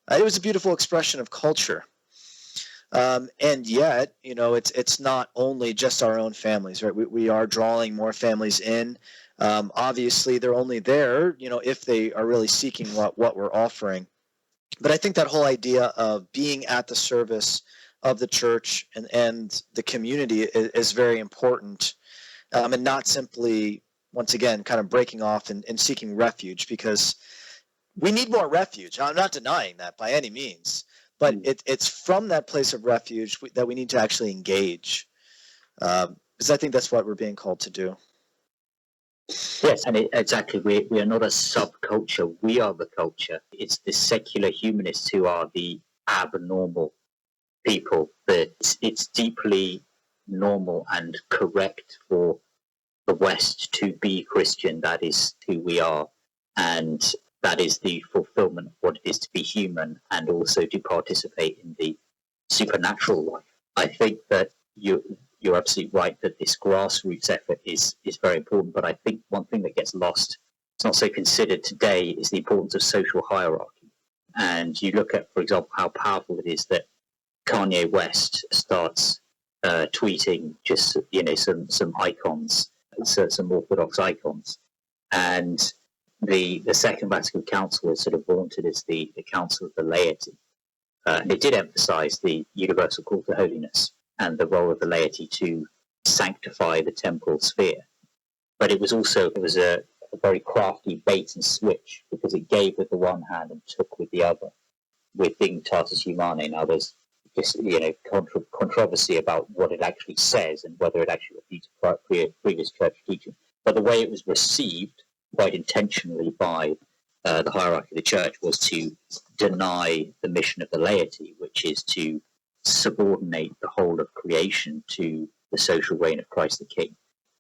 It was a beautiful expression of culture. And yet, it's not only just our own families, right? We are drawing more families in. Obviously, they're only there, if they are really seeking what we're offering. But I think that whole idea of being at the service of the church and the community is very important, and not simply, once again, kind of breaking off and seeking refuge, because we need more refuge. I'm not denying that by any means. But it's from that place of refuge that we need to actually engage, because I think that's what we're being called to do. Yes, and exactly. We are not a subculture. We are the culture. It's the secular humanists who are the abnormal people. It's deeply normal and correct for the West to be Christian. That is who we are. And that is the fulfillment of what it is to be human, and also to participate in the supernatural life. I think that you're absolutely right that this grassroots effort is very important, but I think one thing that gets lost, it's not so considered today, is the importance of social hierarchy. And you look at, for example, how powerful it is that Kanye West starts tweeting just some icons, some Orthodox icons, and the Second Vatican Council is sort of vaunted as the council of the laity. And it did emphasize the universal call to holiness and the role of the laity to sanctify the temporal sphere. But it was a very crafty bait and switch, because it gave with the one hand and took with the other, with Dignitatis Humanae. Now there's just controversy about what it actually says and whether it actually repeats previous church teaching. But the way it was received, quite intentionally by the hierarchy of the church, was to deny the mission of the laity, which is to subordinate the whole of creation to the social reign of Christ the King.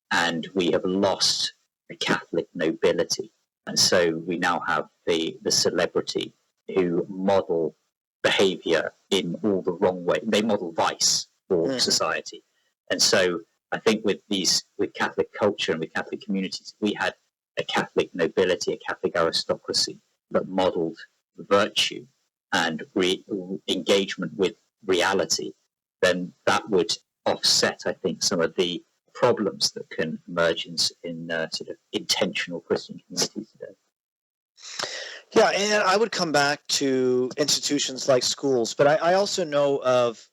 And we have lost the Catholic nobility. And so we now have the celebrity who model behavior in all the wrong way. They model vice for society. And so I think with Catholic culture and with Catholic communities, we had a Catholic nobility, a Catholic aristocracy that modeled virtue and engagement with reality, then that would offset, I think, some of the problems that can emerge in sort of intentional Christian communities today. Yeah, and I would come back to institutions like schools, but I also know of,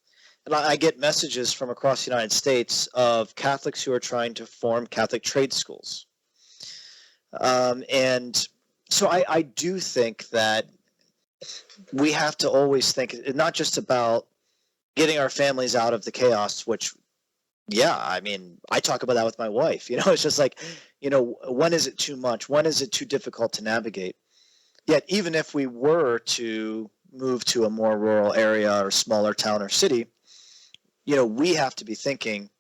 and I get messages from across the United States of Catholics who are trying to form Catholic trade schools. And so I do think that we have to always think not just about getting our families out of the chaos, which, yeah, I mean, I talk about that with my wife. It's just like, when is it too much? When is it too difficult to navigate? Yet, even if we were to move to a more rural area or smaller town or city, we have to be thinking,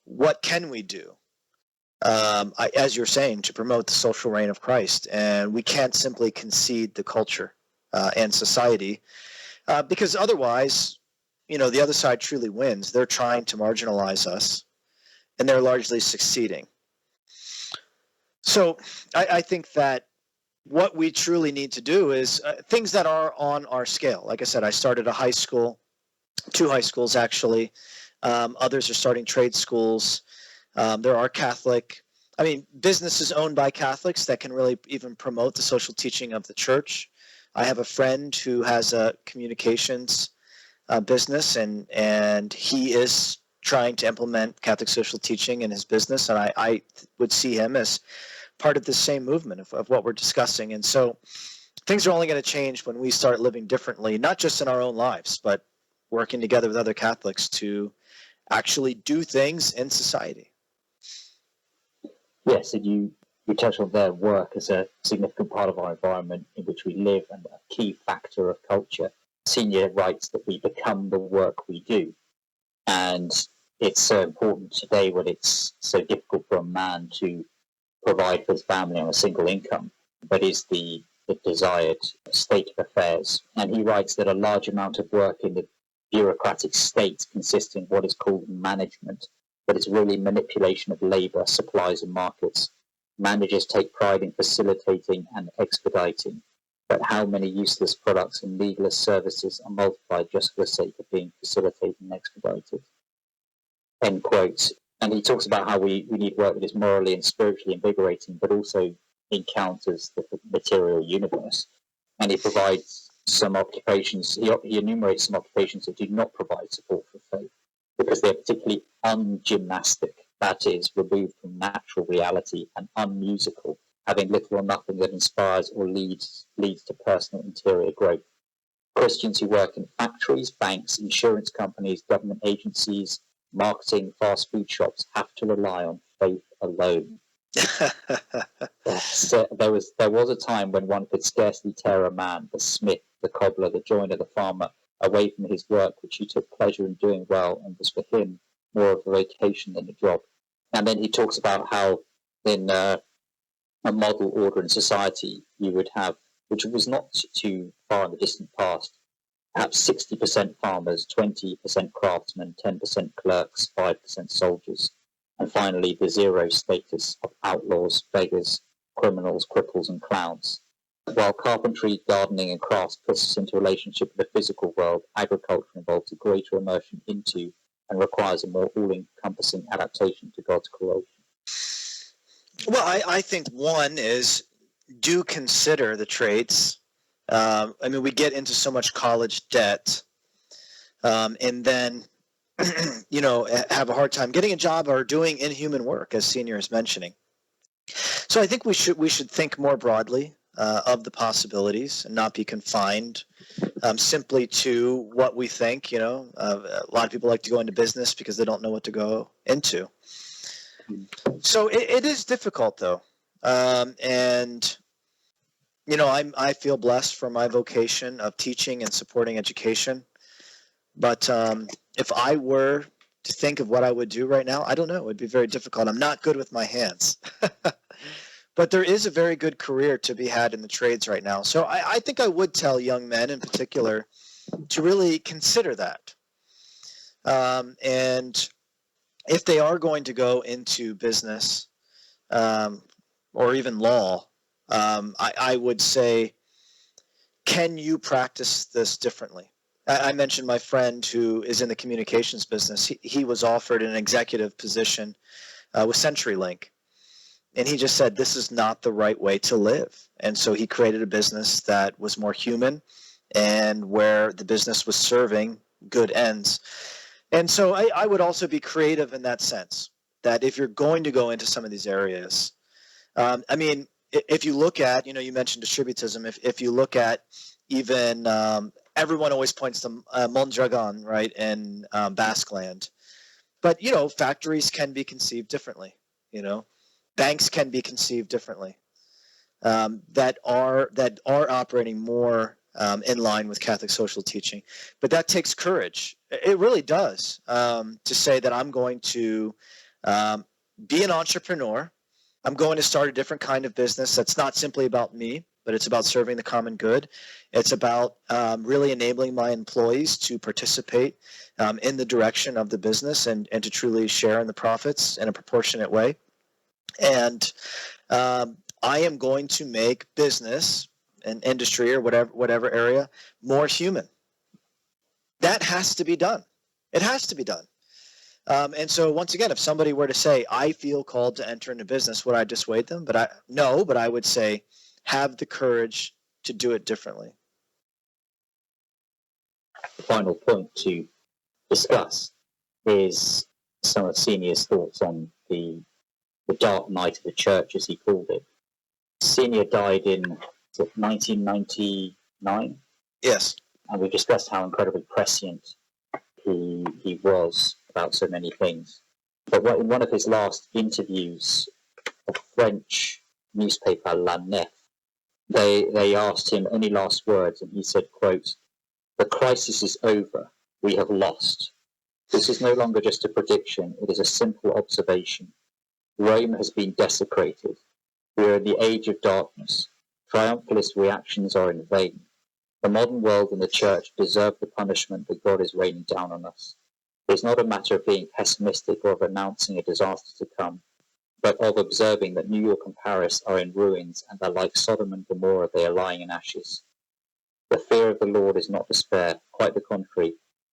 what can we do? As you're saying, to promote the social reign of Christ. And we can't simply concede the culture and society, because otherwise, the other side truly wins. They're trying to marginalize us, and they're largely succeeding. So I think that what we truly need to do is things that are on our scale. Like I said, I started a high school, 2 high schools actually. Others are starting trade schools. There are businesses owned by Catholics that can really even promote the social teaching of the church. I have a friend who has a communications business, and he is trying to implement Catholic social teaching in his business, and I would see him as part of the same movement of what we're discussing. And so things are only going to change when we start living differently, not just in our own lives, but working together with other Catholics to actually do things in society. Yes, and you touched on their work as a significant part of our environment in which we live and a key factor of culture. Cena writes that we become the work we do. And it's so important today when it's so difficult for a man to provide for his family on a single income, but is the desired state of affairs. And he writes that a large amount of work in the bureaucratic state consists in what is called management, but it's really manipulation of labor, supplies, and markets. Managers take pride in facilitating and expediting, but how many useless products and needless services are multiplied just for the sake of being facilitated and expedited? End quote. And he talks about how we need work that is morally and spiritually invigorating, but also encounters the material universe. And he provides some occupations, he enumerates some occupations that do not provide support for faith, because they're particularly ungymnastic, that is, removed from natural reality, and unmusical, having little or nothing that inspires or leads to personal interior growth. Christians who work in factories, banks, insurance companies, government agencies, marketing, fast food shops have to rely on faith alone. So there was a time when one could scarcely tear a man, the smith, the cobbler, the joiner, the farmer, away from his work, which he took pleasure in doing well and was for him more of a vocation than a job. And then he talks about how in a model order in society you would have, which was not too far in the distant past, perhaps 60% farmers, 20% craftsmen, 10% clerks, 5% soldiers, and finally the zero status of outlaws, beggars, criminals, cripples, and clowns. While carpentry, gardening, and crafts puts us into a relationship with the physical world, agriculture involves a greater immersion into and requires a more all-encompassing adaptation to God's creation. Well, I think one is, do consider the trades. We get into so much college debt, and then have a hard time getting a job or doing inhuman work, as Senior is mentioning. So I think we should think more broadly of the possibilities and not be confined simply to what we think. A lot of people like to go into business because they don't know what to go into. So it is difficult, though, and I feel blessed for my vocation of teaching and supporting education. But if I were to think of what I would do right now, I don't know. It would be very difficult. I'm not good with my hands. But there is a very good career to be had in the trades right now. So I think I would tell young men in particular to really consider that. And if they are going to go into business or even law, I would say, can you practice this differently? I mentioned my friend who is in the communications business. He was offered an executive position with CenturyLink. And he just said, this is not the right way to live. And so he created a business that was more human and where the business was serving good ends. And so I would also be creative in that sense, that if you're going to go into some of these areas, if you look at, you mentioned distributism, if you look at even, everyone always points to Mondragon, right, in Basque Land. But, factories can be conceived differently, banks can be conceived differently. that are operating more in line with Catholic social teaching. But that takes courage. It really does, to say that I'm going to be an entrepreneur. I'm going to start a different kind of business that's not simply about me, but it's about serving the common good. It's about really enabling my employees to participate in the direction of the business and to truly share in the profits in a proportionate way. And I am going to make business and industry or whatever area more human. That has to be done. It has to be done. And so once again, if somebody were to say, I feel called to enter into business, would I dissuade them? But I would say, have the courage to do it differently. The final point to discuss is some of Cena's thoughts on the dark night of the church, as he called it. Cena died in 1999. Yes. And we discussed how incredibly prescient he was about so many things. But in one of his last interviews, a French newspaper, La Nef, they asked him any last words, and he said, quote, "The crisis is over. We have lost. This is no longer just a prediction. It is a simple observation. Rome has been desecrated. We are in the age of darkness. Triumphalist reactions are in vain. The modern world and the church deserve the punishment that God is raining down on us. It is not a matter of being pessimistic or of announcing a disaster to come, but of observing that New York and Paris are in ruins, and that like Sodom and Gomorrah they are lying in ashes. The fear of the Lord is not despair, quite the contrary.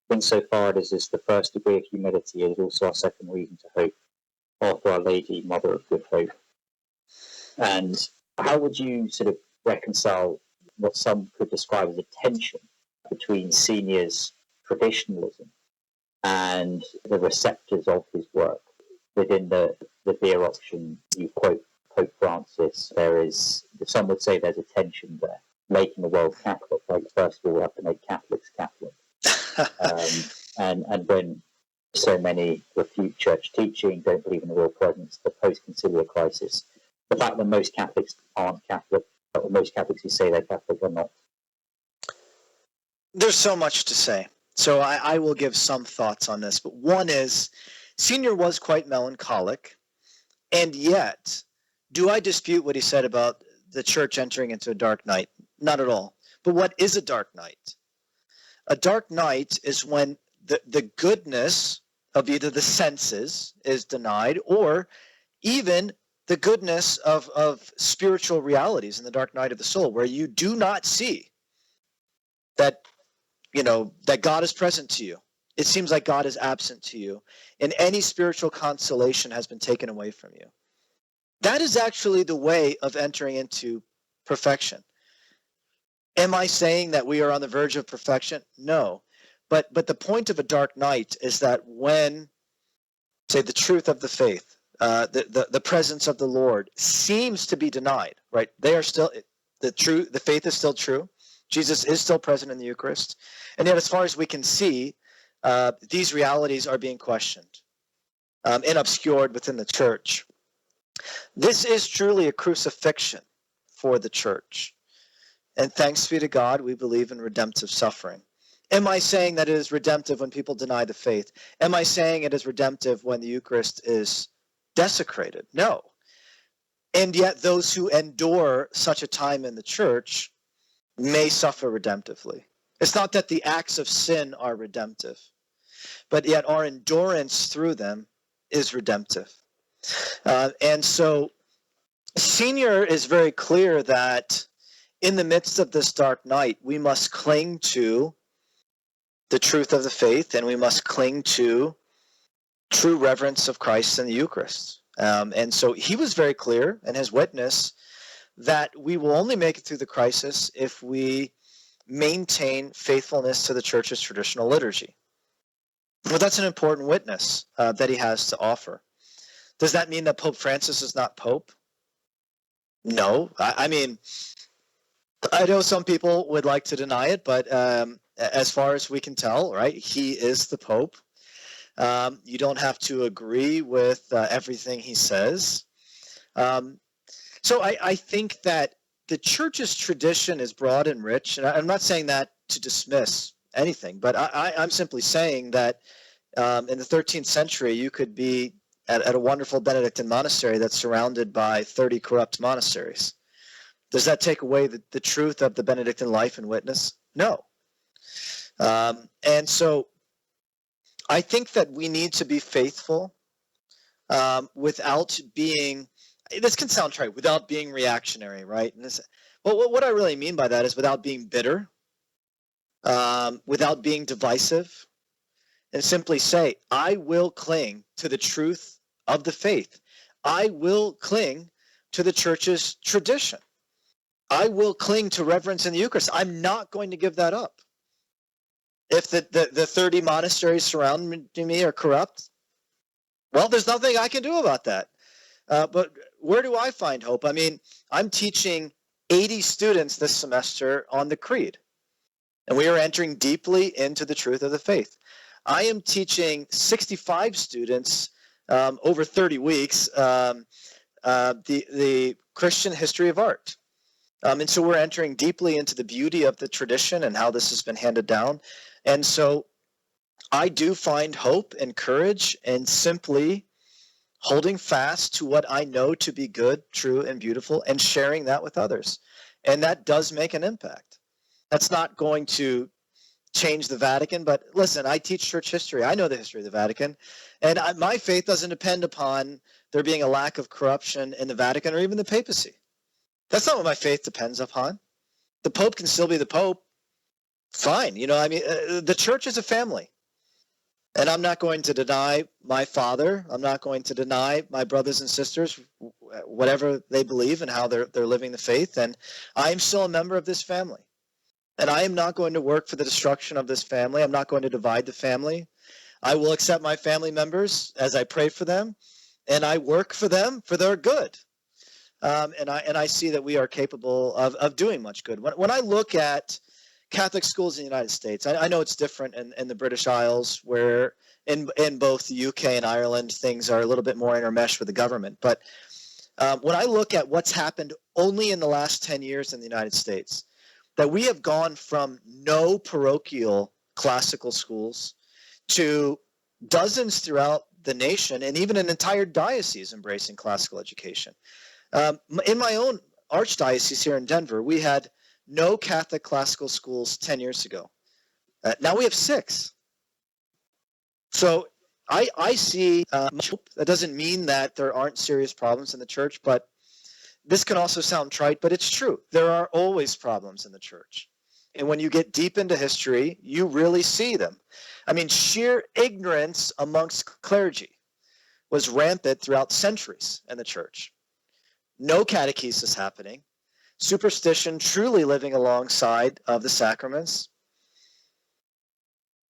Insofar it is the first degree of humility, it is also our second reason to hope. After Our Lady, Mother of Good Hope." And how would you sort of reconcile what some could describe as a tension between Cena's traditionalism and the receptors of his work? Within the beer option, you quote Pope Francis. Some would say there's a tension there. Making the world Catholic, like first of all, we have to make Catholics Catholic. And when so many refute church teaching, don't believe in the real presence, the post-conciliar crisis, the fact that most Catholics aren't Catholic, or most Catholics who say they're Catholic are not. There's so much to say. So I will give some thoughts on this. But one is, Senior was quite melancholic, and yet, do I dispute what he said about the church entering into a dark night? Not at all. But what is a dark night? A dark night is when the goodness of either the senses is denied, or even the goodness of spiritual realities in the dark night of the soul, where you do not see that God is present to you. It seems like God is absent to you, and any spiritual consolation has been taken away from you. That is actually the way of entering into perfection. Am I saying that we are on the verge of perfection? No. But the point of a dark night is that when, say, the truth of the faith, the presence of the Lord seems to be denied, right? They are still the faith is still true. Jesus is still present in the Eucharist. And yet, as far as we can see, these realities are being questioned and obscured within the church. This is truly a crucifixion for the church. And thanks be to God, we believe in redemptive suffering. Am I saying that it is redemptive when people deny the faith? Am I saying it is redemptive when the Eucharist is desecrated? No. And yet those who endure such a time in the church may suffer redemptively. It's not that the acts of sin are redemptive, but yet our endurance through them is redemptive. And so Senior is very clear that in the midst of this dark night, we must cling to the truth of the faith, and we must cling to true reverence of Christ and the Eucharist. And so he was very clear in his witness that we will only make it through the crisis if we maintain faithfulness to the Church's traditional liturgy. Well, that's an important witness that he has to offer. Does that mean that Pope Francis is not Pope? No. I mean, I know some people would like to deny it, but as far as we can tell, right, he is the Pope. You don't have to agree with everything he says. So I think that the church's tradition is broad and rich, and I'm not saying that to dismiss anything, but I'm simply saying that in the 13th century, you could be at a wonderful Benedictine monastery that's surrounded by 30 corrupt monasteries. Does that take away the truth of the Benedictine life and witness? No. And so I think that we need to be faithful without being, this can sound trite, without being reactionary, right? And well, what I really mean by that is without being bitter, without being divisive, and simply say, I will cling to the truth of the faith. I will cling to the church's tradition. I will cling to reverence in the Eucharist. I'm not going to give that up. If the 30 monasteries surrounding me are corrupt, well, there's nothing I can do about that. But where do I find hope? I mean, I'm teaching 80 students this semester on the Creed, and we are entering deeply into the truth of the faith. I am teaching 65 students over 30 weeks the Christian history of art. And so we're entering deeply into the beauty of the tradition and how this has been handed down. And so I do find hope and courage in simply holding fast to what I know to be good, true, and beautiful, and sharing that with others. And that does make an impact. That's not going to change the Vatican, but listen, I teach church history. I know the history of the Vatican, and my faith doesn't depend upon there being a lack of corruption in the Vatican or even the papacy. That's not what my faith depends upon. The Pope can still be the Pope. Fine. You know, I mean, the church is a family. And I'm not going to deny my father. I'm not going to deny my brothers and sisters, whatever they believe and how they're living the faith. And I am still a member of this family. And I am not going to work for the destruction of this family. I'm not going to divide the family. I will accept my family members as I pray for them, and I work for them for their good. And I see that we are capable of doing much good. When I look at Catholic schools in the United States, I know it's different in the British Isles, where in both the UK and Ireland, things are a little bit more intermeshed with the government. But when I look at what's happened only in the last 10 years in the United States, that we have gone from no parochial classical schools to dozens throughout the nation, and even an entire diocese embracing classical education. In my own archdiocese here in Denver, we had no Catholic classical schools 10 years ago. Now we have 6. So I see much hope. That doesn't mean that there aren't serious problems in the church, but this can also sound trite, but it's true. There are always problems in the church. And when you get deep into history, you really see them. I mean, sheer ignorance amongst clergy was rampant throughout centuries in the church. No catechesis happening. Superstition truly living alongside of the sacraments.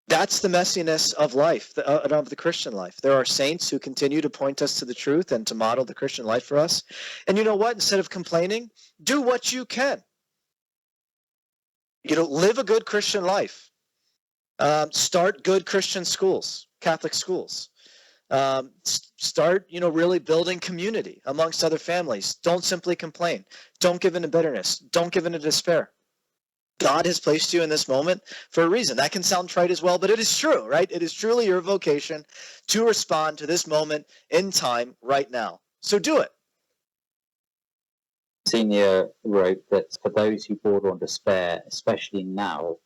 That's the messiness of life, of the Christian life. There are saints who continue to point us to the truth and to model the Christian life for us. And you know what? Instead of complaining, do what you can. You know, live a good Christian life. Start good Christian schools, Catholic schools. Start, really building community amongst other families. Don't simply complain. Don't give in to bitterness. Don't give in to despair. God has placed you in this moment for a reason. That can sound trite as well, but it is true, right? It is truly your vocation to respond to this moment in time right now. So do it. Cena wrote that for those who border on despair, especially now,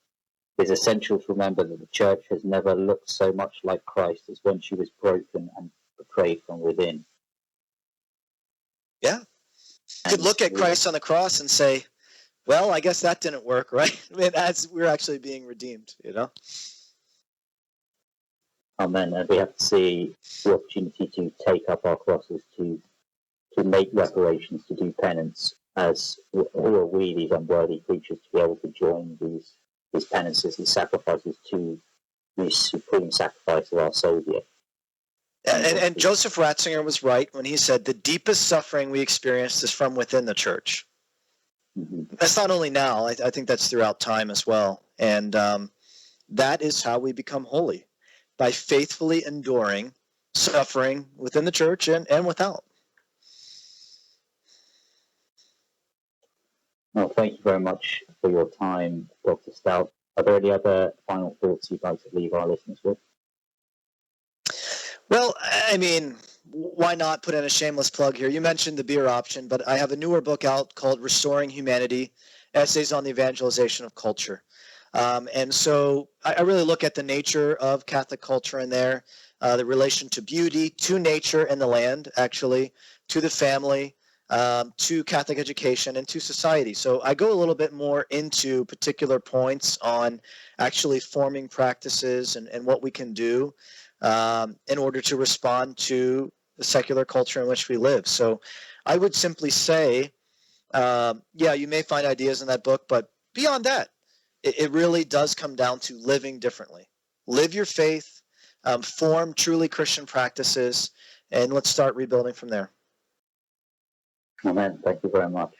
it is essential to remember that the Church has never looked so much like Christ as when she was broken and betrayed from within. Yeah. You could look at Christ on the cross and say, well, I guess that didn't work, right? I mean, as we're actually being redeemed, Amen. And we have to see the opportunity to take up our crosses, to make reparations, to do penance, as who are we, these unworthy creatures, to be able to join these penances, these sacrifices to the supreme sacrifice of our Saviour. And Joseph Ratzinger was right when he said the deepest suffering we experience is from within the church. Mm-hmm. That's not only now, I think that's throughout time as well. And that is how we become holy, by faithfully enduring suffering within the church and without. Well, thank you very much for your time, Dr. Staudt. Are there any other final thoughts you'd like to leave our listeners with? Well, I mean, why not put in a shameless plug here? You mentioned the beer option, but I have a newer book out called Restoring Humanity, Essays on the Evangelization of Culture. And so I really look at the nature of Catholic culture in there, the relation to beauty, to nature and the land, actually, to the family, to Catholic education, and to society. So I go a little bit more into particular points on actually forming practices and what we can do in order to respond to the secular culture in which we live. So I would simply say, yeah, you may find ideas in that book, but beyond that, it really does come down to living differently. Live your faith, form truly Christian practices, and let's start rebuilding from there. Amen. Thank you very much.